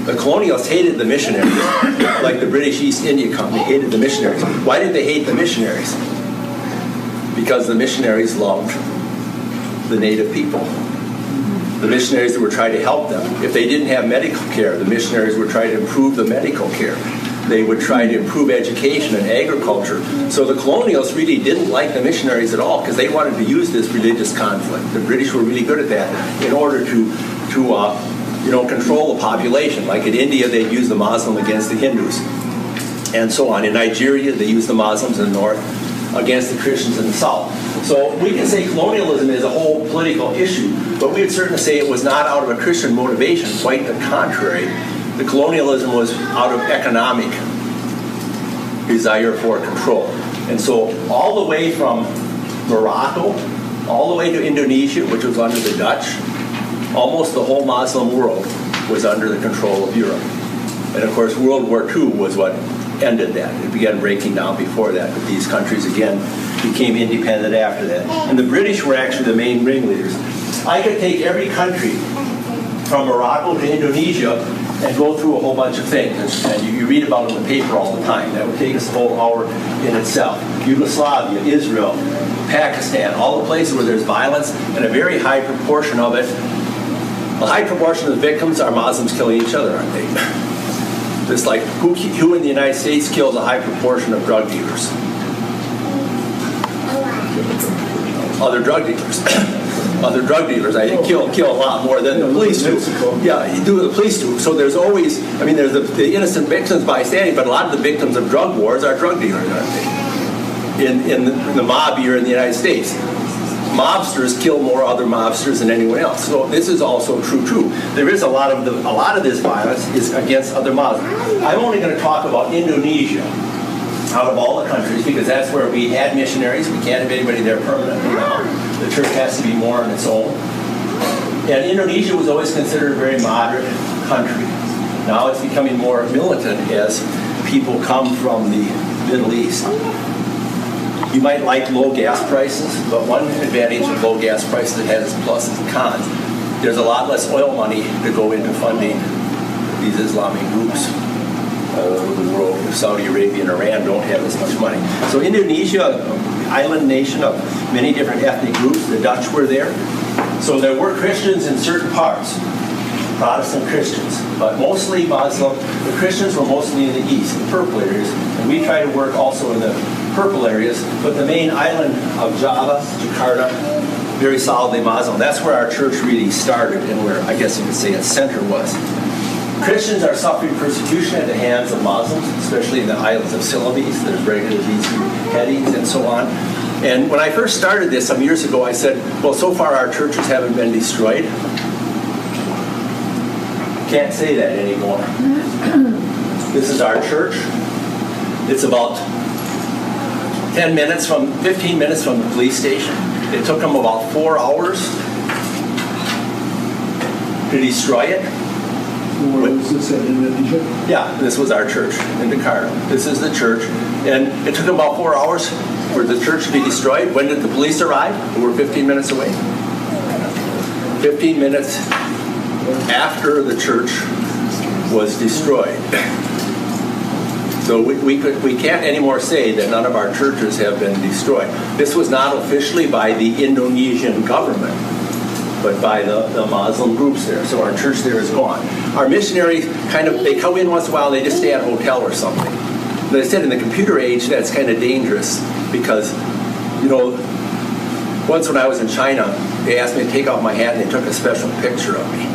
The colonialists hated the missionaries, like the British East India Company hated the missionaries. Why did they hate the missionaries? Because the missionaries loved the native people. The missionaries that were trying to help them. If they didn't have medical care, the missionaries would try to improve the medical care. They would try to improve education and agriculture. So the colonialists really didn't like the missionaries at all because they wanted to use this religious conflict. The British were really good at that in order to control the population. Like in India, they'd use the Muslim against the Hindus, and so on. In Nigeria, they used the Muslims in the north against the Christians in the South. So we can say colonialism is a whole political issue, but we would certainly say it was not out of a Christian motivation, quite the contrary. The colonialism was out of economic desire for control. And so all the way from Morocco, all the way to Indonesia, which was under the Dutch, almost the whole Muslim world was under the control of Europe. And of course, World War II was what ended that. It began breaking down before that, but these countries again became independent after that. And the British were actually the main ringleaders. I could take every country from Morocco to Indonesia and go through a whole bunch of things. And you read about it in the paper all the time. That would take us a whole hour in itself. Yugoslavia, Israel, Pakistan, all the places where there's violence, and a very high proportion of it, a high proportion of the victims are Muslims killing each other, aren't they? Just like who in the United States kills a high proportion of drug dealers? Other drug dealers. Other drug dealers, I think, kill a lot more than the police do. Yeah, the police do. So there's always, I mean, there's the innocent victims bystanding, but a lot of the victims of drug wars are drug dealers, aren't they? In the mob here in the United States, mobsters kill more other mobsters than anyone else. So this is also true. There is a lot of this violence is against other Muslims. I'm only going to talk about Indonesia out of all the countries because that's where we had missionaries. We can't have anybody there permanently now. The church has to be more on its own. And Indonesia was always considered a very moderate country. Now it's becoming more militant as people come from the Middle East. You might like low gas prices, but one advantage of low gas prices, it has its pluses and cons. There's a lot less oil money to go into funding these Islamic groups. The world, Saudi Arabia and Iran don't have as much money. So Indonesia, island nation of many different ethnic groups, the Dutch were there. So there were Christians in certain parts, Protestant Christians, but mostly Muslim. The Christians were mostly in the east, the purple areas, and we try to work also in the purple areas, but the main island of Java, Jakarta, very solidly Muslim. That's where our church really started and where I guess you could say its center was. Christians are suffering persecution at the hands of Muslims, especially in the islands of Celebes. There's regular these headings and so on. And when I first started this some years ago, I said, well, so far our churches haven't been destroyed. Can't say that anymore. This is our church. It's about 15 minutes from the police station. It took them about 4 hours to destroy it. Where was this at, Indonesia? Yeah, this was our church in Jakarta. This is the church. And it took them about 4 hours for the church to be destroyed. When did the police arrive? We were 15 minutes away. 15 minutes after the church was destroyed. So we can't anymore say that none of our churches have been destroyed. This was not officially by the Indonesian government, but by the Muslim groups there. So our church there is gone. Our missionaries they come in once in a while and they just stay at a hotel or something. But I said in the computer age, that's kind of dangerous because, once when I was in China, they asked me to take off my hat and they took a special picture of me.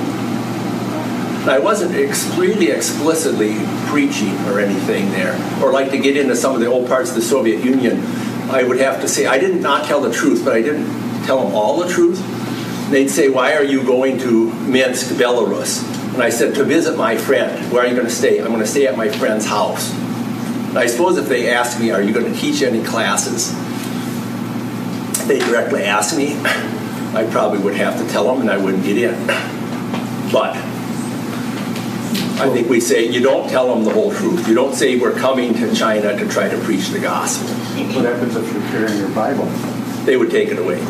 And I wasn't really explicitly preaching or anything there, or like to get into some of the old parts of the Soviet Union. I would have to say, I did not tell the truth, but I didn't tell them all the truth. They'd say, why are you going to Minsk, Belarus? And I said, to visit my friend. Where are you going to stay? I'm going to stay at my friend's house. And I suppose if they asked me, are you going to teach any classes? They directly asked me, I probably would have to tell them and I wouldn't get in. But I think we say, you don't tell them the whole truth. You don't say we're coming to China to try to preach the gospel. What happens if you're carrying your Bible? They would take it away.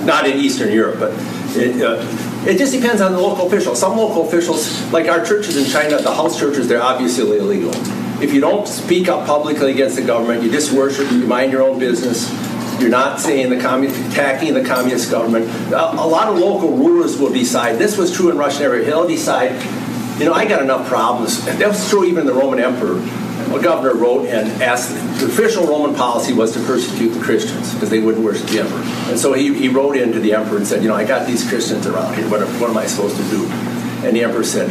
Not in Eastern Europe, but it just depends on the local officials. Some local officials, like our churches in China, the house churches, they're obviously illegal. If you don't speak up publicly against the government, you just worship, you mind your own business, you're not saying attacking the communist government. A lot of local rulers will decide. This was true in Russian area. He'll decide, I got enough problems. And that was true even in the Roman emperor. A governor wrote and asked, the official Roman policy was to persecute the Christians because they wouldn't worship the emperor. And so he wrote into the emperor and said, I got these Christians around here. What am I supposed to do? And the emperor said,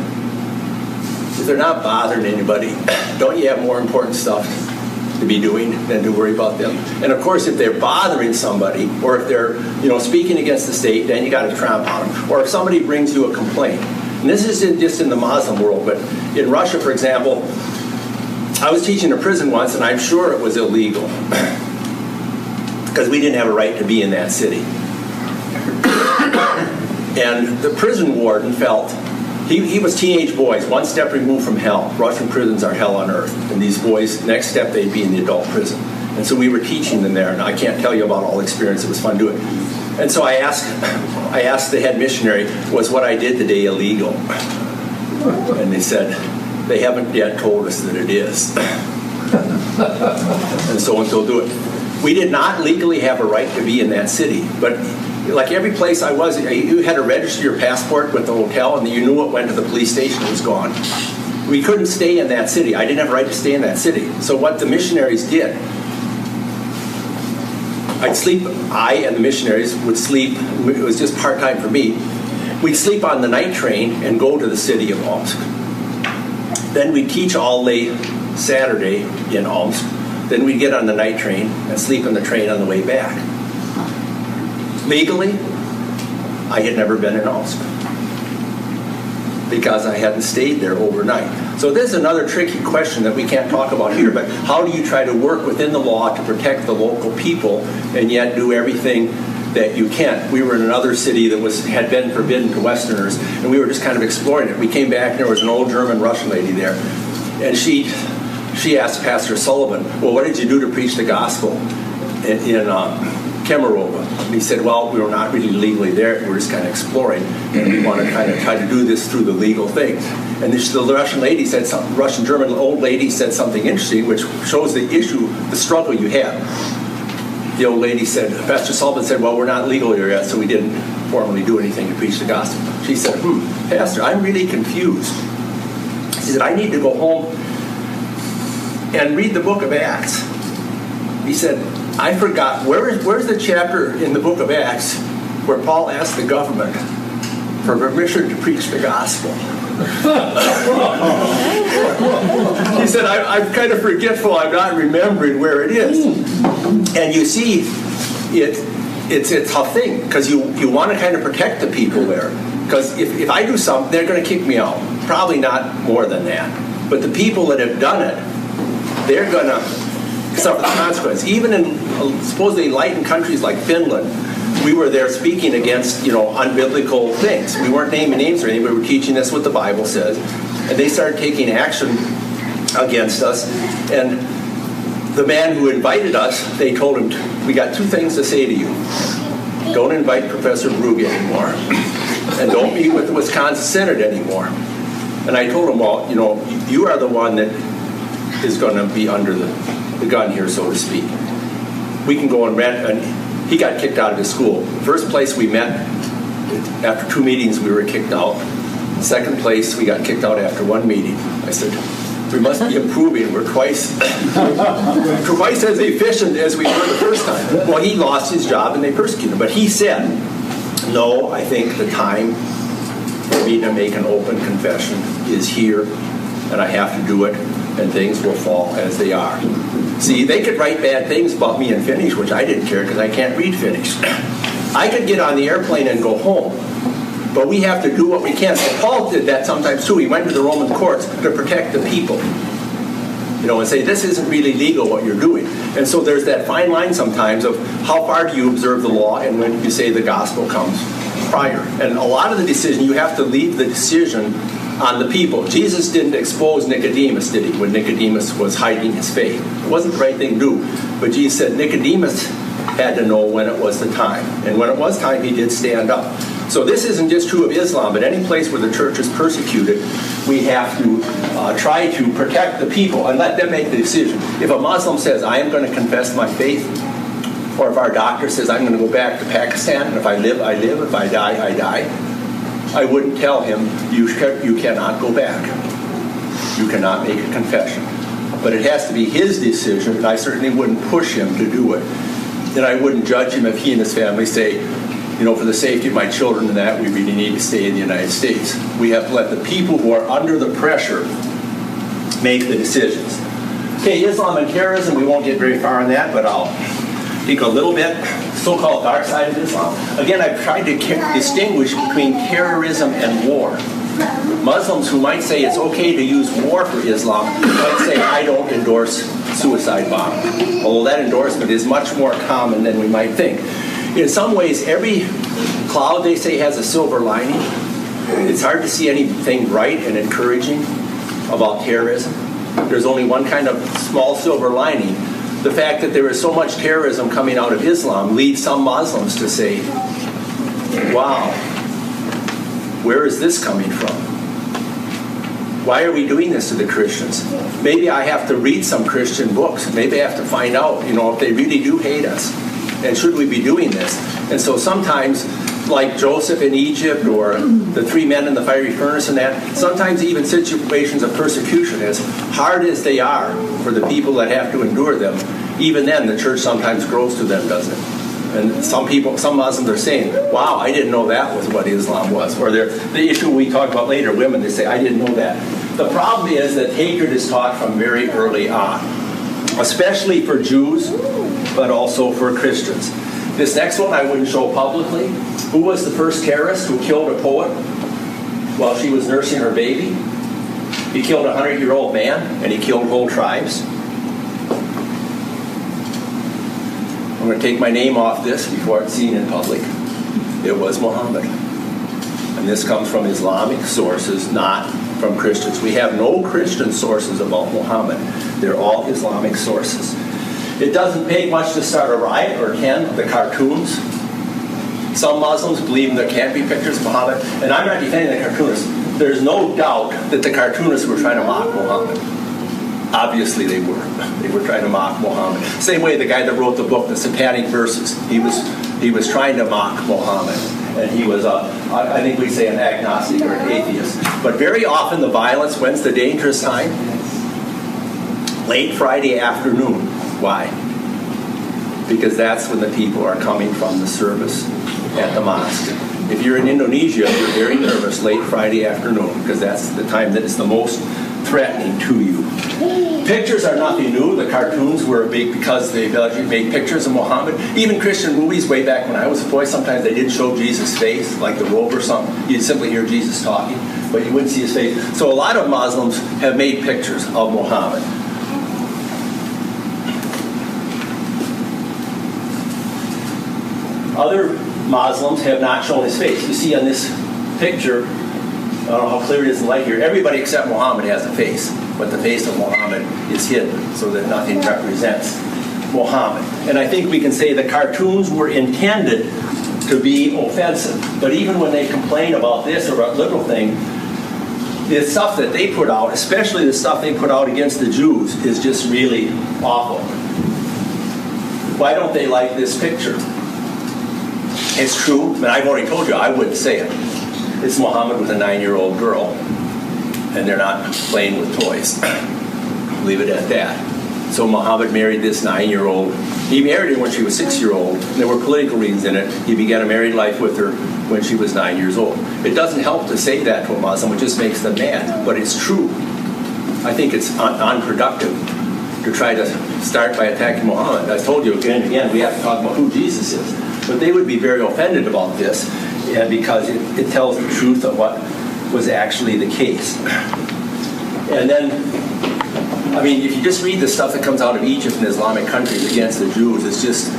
if they're not bothering anybody, don't you have more important stuff to be doing than to worry about them. And of course, if they're bothering somebody, or if they're speaking against the state, then you got to tramp on them. Or if somebody brings you a complaint. And this isn't just in the Muslim world, but in Russia, for example, I was teaching a prison once, and I'm sure it was illegal because we didn't have a right to be in that city. And the prison warden felt, he was teenage boys, one step removed from hell. Russian prisons are hell on earth. And these boys, next step, they'd be in the adult prison. And so we were teaching them there, and I can't tell you about all the experience. It was fun doing it. And so I asked the head missionary, was what I did today illegal? And they said, they haven't yet told us that it is. And so they'll do it. We did not legally have a right to be in that city, but like every place I was, you had to register your passport with the hotel, and you knew it went to the police station, it was gone. We couldn't stay in that city. I didn't have a right to stay in that city. So what the missionaries did, I and the missionaries would sleep, it was just part-time for me, we'd sleep on the night train and go to the city of Omsk. Then we'd teach all day Saturday in Omsk. Then we'd get on the night train and sleep on the train on the way back. Legally, I had never been in Omsk because I hadn't stayed there overnight. So this is another tricky question that we can't talk about here, but how do you try to work within the law to protect the local people and yet do everything that you can? We were in another city that had been forbidden to Westerners, and we were just kind of exploring it. We came back, and there was an old German-Russian lady there, and she asked Pastor Sullivan, well, what did you do to preach the gospel in Kemerovo? And he said, well, we were not really legally there. We were just kind of exploring, and we want to kind of try to do this through the legal things. And the Russian lady said something, Russian-German old lady said something interesting, which shows the issue, the struggle you have. The old lady said, Pastor Sullivan said, well, we're not legal here yet, so we didn't formally do anything to preach the gospel. She said, Pastor, I'm really confused. She said, I need to go home and read the book of Acts. He said, I forgot, where's the chapter in the book of Acts where Paul asked the government for permission to preach the gospel? He said, I'm kind of forgetful, I'm not remembering where it is. And you see, it's a tough thing, because you want to kind of protect the people there. Because if I do something, they're going to kick me out. Probably not more than that. But the people that have done it, they're going to suffer the consequence. Even in supposedly enlightened countries like Finland, we were there speaking against, unbiblical things. We weren't naming names or anything, but we were teaching us what the Bible says. And they started taking action against us. And the man who invited us, they told him, we got two things to say to you. Don't invite Professor Brug anymore. And don't meet with the Wisconsin Synod anymore. And I told him, well, you are the one that is going to be under the gun here, so to speak. We can go and rent, and he got kicked out of his school. First place we met, after 2 meetings, we were kicked out. Second place, we got kicked out after 1 meeting. I said, we must be improving. We're twice as efficient as we were the first time. Well, he lost his job and they persecuted him. But he said, no, I think the time for me to make an open confession is here, and I have to do it, and things will fall as they are. See, they could write bad things about me in Finnish, which I didn't care because I can't read Finnish. I could get on the airplane and go home. But we have to do what we can. And Paul did that sometimes too. He went to the Roman courts to protect the people. And say, this isn't really legal what you're doing. And so there's that fine line sometimes of how far do you observe the law and when you say the gospel comes prior. And a lot of the decision, you have to leave the decision on the people. Jesus didn't expose Nicodemus, did he, when Nicodemus was hiding his faith. It wasn't the right thing to do. But Jesus said Nicodemus had to know when it was the time. And when it was time, he did stand up. So this isn't just true of Islam, but any place where the church is persecuted, we have to try to protect the people and let them make the decision. If a Muslim says, I am going to confess my faith, or if our doctor says, I'm going to go back to Pakistan, and if I live, I live, if I die, I die, I wouldn't tell him, you cannot go back. You cannot make a confession. But it has to be his decision, and I certainly wouldn't push him to do it. And I wouldn't judge him if he and his family say, for the safety of my children and that, we really need to stay in the United States. We have to let the people who are under the pressure make the decisions. Okay, Islam and terrorism, we won't get very far on that, but I'll speak a little bit. So-called dark side of Islam. Again, I've tried to distinguish between terrorism and war. Muslims who might say it's okay to use war for Islam might say, I don't endorse suicide bombing. Although that endorsement is much more common than we might think. In some ways, every cloud, they say, has a silver lining. It's hard to see anything bright and encouraging about terrorism. There's only one kind of small silver lining. The fact that there is so much terrorism coming out of Islam leads some Muslims to say, wow, where is this coming from? Why are we doing this to the Christians? Maybe I have to read some Christian books. Maybe I have to find out, if they really do hate us. And should we be doing this? And so sometimes, like Joseph in Egypt or the 3 men in the fiery furnace and that, sometimes even situations of persecution, as hard as they are for the people that have to endure them, even then the church sometimes grows to them, doesn't it? And some Muslims are saying, wow, I didn't know that was what Islam was. Or the issue we talk about later, women, they say, I didn't know that. The problem is that hatred is taught from very early on, especially for Jews, but also for Christians. This next one I wouldn't show publicly. Who was the first terrorist who killed a poet while she was nursing her baby? He killed a 100-year-old man, and he killed whole tribes. I'm going to take my name off this before it's seen in public. It was Muhammad. And this comes from Islamic sources, not from Christians. We have no Christian sources about Muhammad. They're all Islamic sources. It doesn't take much to start a riot, or can the cartoons. Some Muslims believe there can't be pictures of Muhammad, and I'm not defending the cartoonists. There's no doubt that the cartoonists were trying to mock Muhammad. Obviously they were. They were trying to mock Muhammad. Same way the guy that wrote the book, The Satanic Verses, he was trying to mock Muhammad. And he was, I think we say, an agnostic or an atheist. But very often the violence, when's the dangerous time? Late Friday afternoon. Why? Because that's when the people are coming from the service at the mosque. If you're in Indonesia, you're very nervous late Friday afternoon, because that's the time that is the most threatening to you. Pictures are nothing new. The cartoons were big because they made pictures of Muhammad. Even Christian movies way back when I was a boy, sometimes they didn't show Jesus' face, like The Robe or something. You'd simply hear Jesus talking, but you wouldn't see his face. So a lot of Muslims have made pictures of Muhammad. Other Muslims have not shown his face. You see on this picture, I don't know how clear it is in light here, everybody except Muhammad has a face, but the face of Muhammad is hidden so that nothing represents Muhammad. And I think we can say the cartoons were intended to be offensive, but even when they complain about this or about little thing, the stuff that they put out, especially the stuff they put out against the Jews, is just really awful. Why don't they like this picture? It's true, but I've already told you I wouldn't say it. It's Muhammad with a 9-year-old girl, and they're not playing with toys. Leave it at that. So Muhammad married this 9-year-old. He married her when she was 6-year-old. There were political reasons in it. He began a married life with her when she was 9 years old. It doesn't help to say that to a Muslim. It just makes them mad. But it's true. I think it's unproductive to try to start by attacking Muhammad. I told you again and again, we have to talk about who Jesus is. But they would be very offended about this because it tells the truth of what was actually the case. And then, I mean, if you just read the stuff that comes out of Egypt and Islamic countries against the Jews, it's just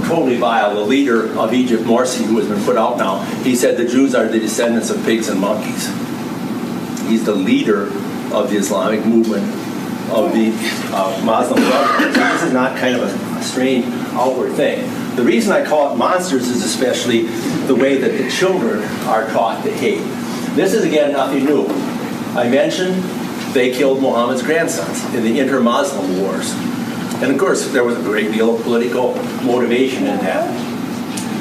totally vile. The leader of Egypt, Morsi, who has been put out now, he said the Jews are the descendants of pigs and monkeys. He's the leader of the Islamic movement of the Muslim Brotherhood. So this is not kind of a strange outward thing. The reason I call it monsters is especially the way that the children are taught to hate. This is, again, nothing new. I mentioned they killed Muhammad's grandsons in the inter-Muslim wars. And of course, there was a great deal of political motivation in that.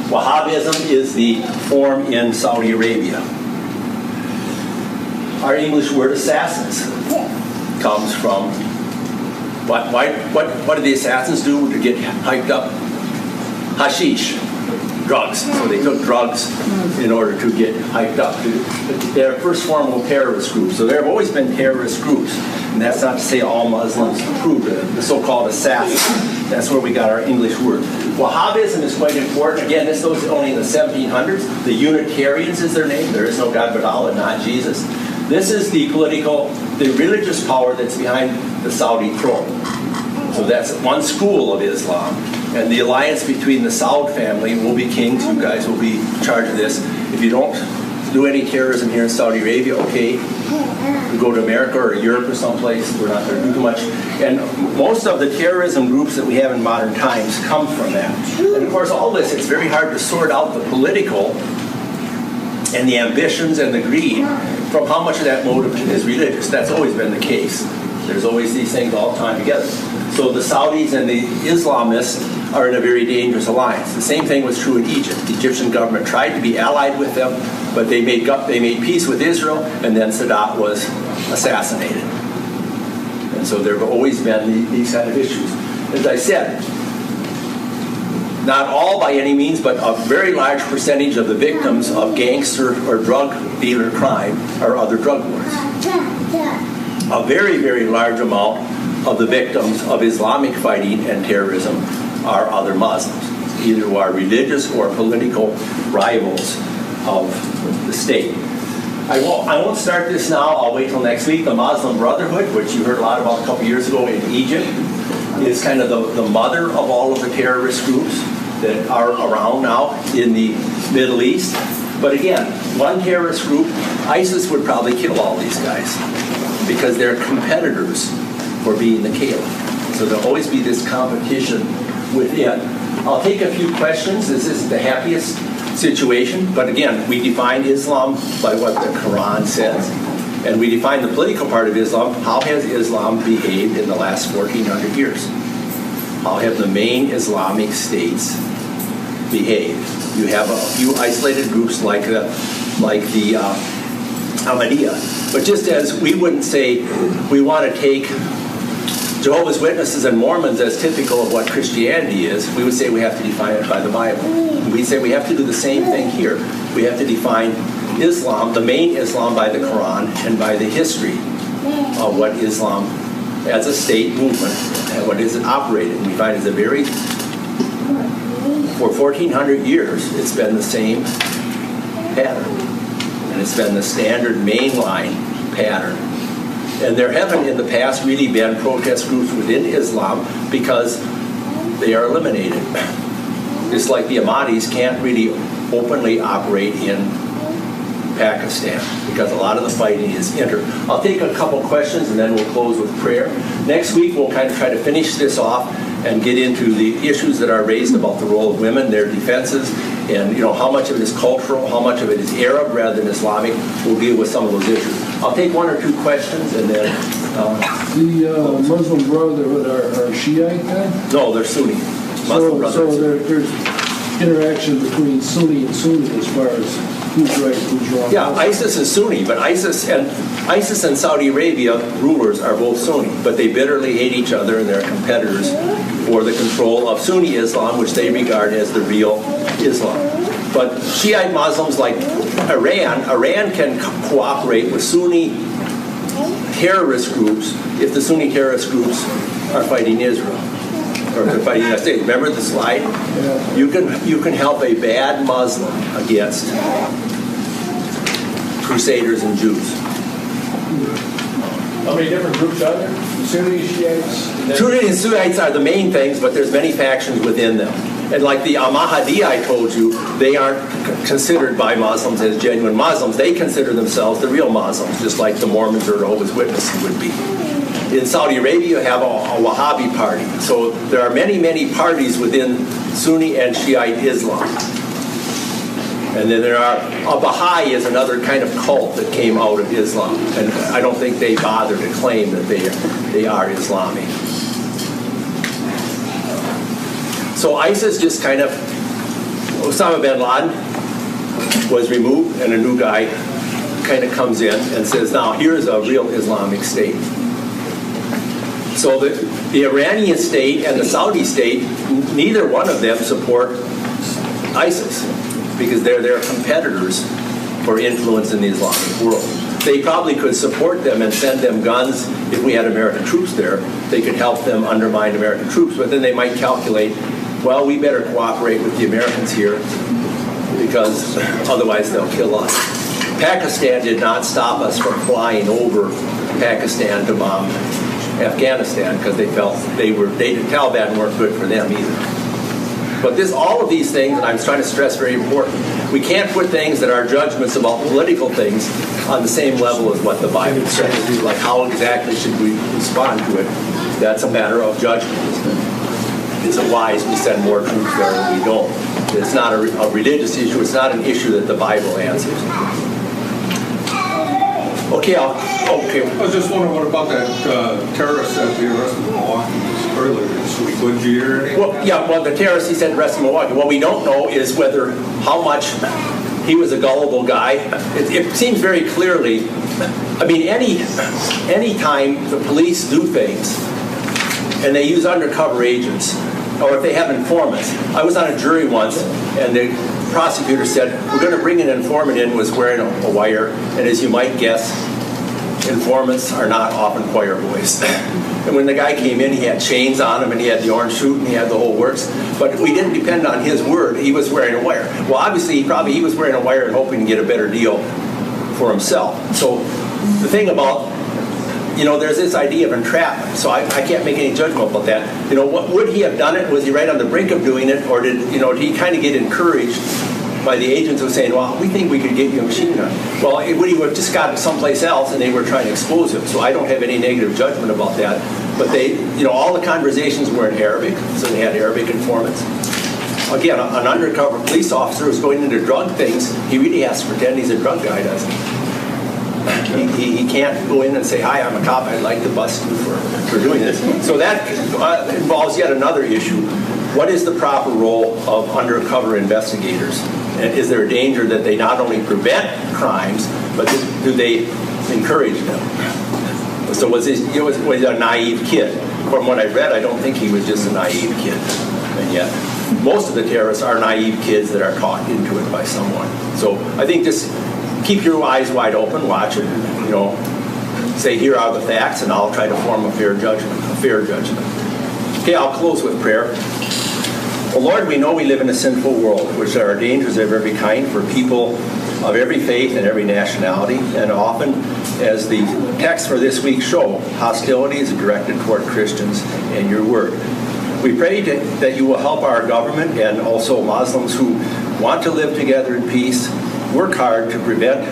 Wahhabism is the form in Saudi Arabia. Our English word assassins comes from, what did the assassins do to get hyped up? Hashish, drugs. So they took drugs in order to get hyped up. They're first formal terrorist groups. So there have always been terrorist groups. And that's not to say all Muslims approve the so-called assassin. That's where we got our English word. Wahhabism is quite important. Again, this was only in the 1700s. The Unitarians is their name. There is no God but Allah, not Jesus. This is the religious power that's behind the Saudi throne. So that's one school of Islam. And the alliance between the Saud family will be kings. You guys will be in charge of this. If you don't do any terrorism here in Saudi Arabia, okay, we go to America or Europe or someplace. We're not going to do too much. And most of the terrorism groups that we have in modern times come from that. And of course, all this, it's very hard to sort out the political and the ambitions and the greed from how much of that motive is religious. That's always been the case. There's always these things all the time together. So the Saudis and the Islamists are in a very dangerous alliance. The same thing was true in Egypt. The Egyptian government tried to be allied with them, but they made peace with Israel, and then Sadat was assassinated. And so there have always been these kind of issues. As I said, not all by any means, but a very large percentage of the victims of gangster or drug dealer crime are other drug lords. A very, very large amount of the victims of Islamic fighting and terrorism are other Muslims, either who are religious or political rivals of the state. I won't start this now. I'll wait till next week. The Muslim Brotherhood, which you heard a lot about a couple years ago in Egypt, is kind of the mother of all of the terrorist groups that are around now in the Middle East. But again, one terrorist group, ISIS would probably kill all these guys because they're competitors for being the caliph. So there'll always be this competition within. I'll take a few questions. This isn't the happiest situation, but again, we define Islam by what the Quran says, and we define the political part of Islam. How has Islam behaved in the last 1,400 years? How have the main Islamic states behaved? You have a few isolated groups like the Ahmadiyya, but just as we wouldn't say we want to take Jehovah's Witnesses and Mormons as typical of what Christianity is, we would say we have to define it by the Bible. We say we have to do the same thing here. We have to define Islam, the main Islam, by the Quran and by the history of what Islam as a state movement and what is it operating. We find it's for 1,400 years, it's been the same pattern. And it's been the standard mainline pattern. And there haven't in the past really been protest groups within Islam because they are eliminated. Just like the Ahmadis can't really openly operate in Pakistan because a lot of the fighting is I'll take a couple questions and then we'll close with prayer. Next week we'll kind of try to finish this off and get into the issues that are raised about the role of women, their defenses, and how much of it is cultural, how much of it is Arab rather than Islamic. We'll deal with some of those issues. I'll take one or two questions and then... the Muslim Brotherhood are Shiite then? No, they're Sunni. So there's interaction between Sunni and Sunni as far as who's right, who's wrong. Yeah, ISIS is Sunni, but ISIS and Saudi Arabia rulers are both Sunni, but they bitterly hate each other and they're competitors for the control of Sunni Islam, which they regard as the real Islam. But Shiite Muslims like Iran can cooperate with Sunni terrorist groups if the Sunni terrorist groups are fighting Israel or fighting the United States. Remember the slide? Yeah. You can help a bad Muslim against Crusaders and Jews. How many different groups are there? Sunni, Shiites? Sunni and Shiites are the main things, but there's many factions within them. And like the Ahmadiyya I told you, they aren't considered by Muslims as genuine Muslims. They consider themselves the real Muslims, just like the Mormons or Jehovah's Witnesses would be. In Saudi Arabia, you have a Wahhabi party. So there are many, many parties within Sunni and Shiite Islam. And then there are, Baha'i is another kind of cult that came out of Islam. And I don't think they bother to claim that they are Islamic. So ISIS just kind of, Osama bin Laden was removed and a new guy kind of comes in and says, now here's a real Islamic state. So the Iranian state and the Saudi state, neither one of them support ISIS because they're their competitors for influence in the Islamic world. they probably could support them and send them guns if we had American troops there. They could help them undermine American troops, but then they might calculate, well, we better cooperate with the Americans here because otherwise they'll kill us. Pakistan did not stop us from flying over Pakistan to bomb Afghanistan because they felt the Taliban weren't good for them either. But all of these things, and I'm trying to stress very important, we can't put things that are judgments about political things on the same level as what the Bible says. Like how exactly should we respond to it? That's a matter of judgment. Is it wise we send more troops there or we don't? It's not a religious issue. It's not an issue that the Bible answers. Okay. I was just wondering, what about that terrorist that we arrested in Milwaukee earlier this week? Would you hear anything? Well, the terrorist he said arrested in Milwaukee. What we don't know is how much he was a gullible guy. It seems very clearly, any time the police do things and they use undercover agents, or if they have informants. I was on a jury once, and the prosecutor said, we're going to bring an informant in who was wearing a wire, and as you might guess, informants are not often choir boys. And when the guy came in, he had chains on him, and he had the orange suit, and he had the whole works. But we didn't depend on his word. He was wearing a wire. Well, obviously, he was wearing a wire and hoping to get a better deal for himself. So the thing about, there's this idea of entrapment. So I can't make any judgment about that. What would he have done it? Was he right on the brink of doing it, or did he kind of get encouraged by the agents who were saying, well, we think we could get you a machine gun? Well, would he have just got someplace else and they were trying to expose him? So I don't have any negative judgment about that. But all the conversations were in Arabic, so they had Arabic informants. Again, an undercover police officer who's going into drug things, he really has to pretend he's a drug guy, doesn't he? He can't go in and say, hi, I'm a cop, I'd like to bust you for doing this. So that involves yet another issue. What is the proper role of undercover investigators? And is there a danger that they not only prevent crimes, but do they encourage them? So was he a naive kid? From what I read, I don't think he was just a naive kid. And yet, most of the terrorists are naive kids that are talked into it by someone. So I think just keep your eyes wide open, watch it, say, here are the facts, and I'll try to form a fair judgment. Okay, I'll close with prayer. Well, Lord, we know we live in a sinful world, which there are dangers of every kind for people of every faith and every nationality, and often, as the text for this week show, hostility is directed toward Christians and your word. We pray that you will help our government and also Muslims who want to live together in peace work hard to prevent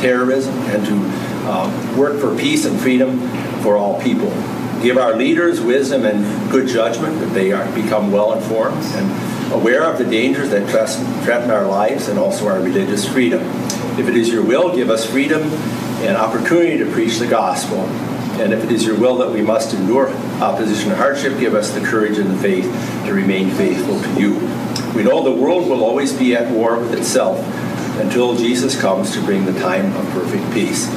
terrorism and to work for peace and freedom for all people. Give our leaders wisdom and good judgment that they become well-informed and aware of the dangers that threaten our lives and also our religious freedom. If it is your will, give us freedom and opportunity to preach the gospel. And if it is your will that we must endure opposition and hardship, give us the courage and the faith to remain faithful to you. We know the world will always be at war with itself until Jesus comes to bring the time of perfect peace.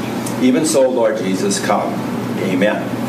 Even so, Lord Jesus, come. Amen.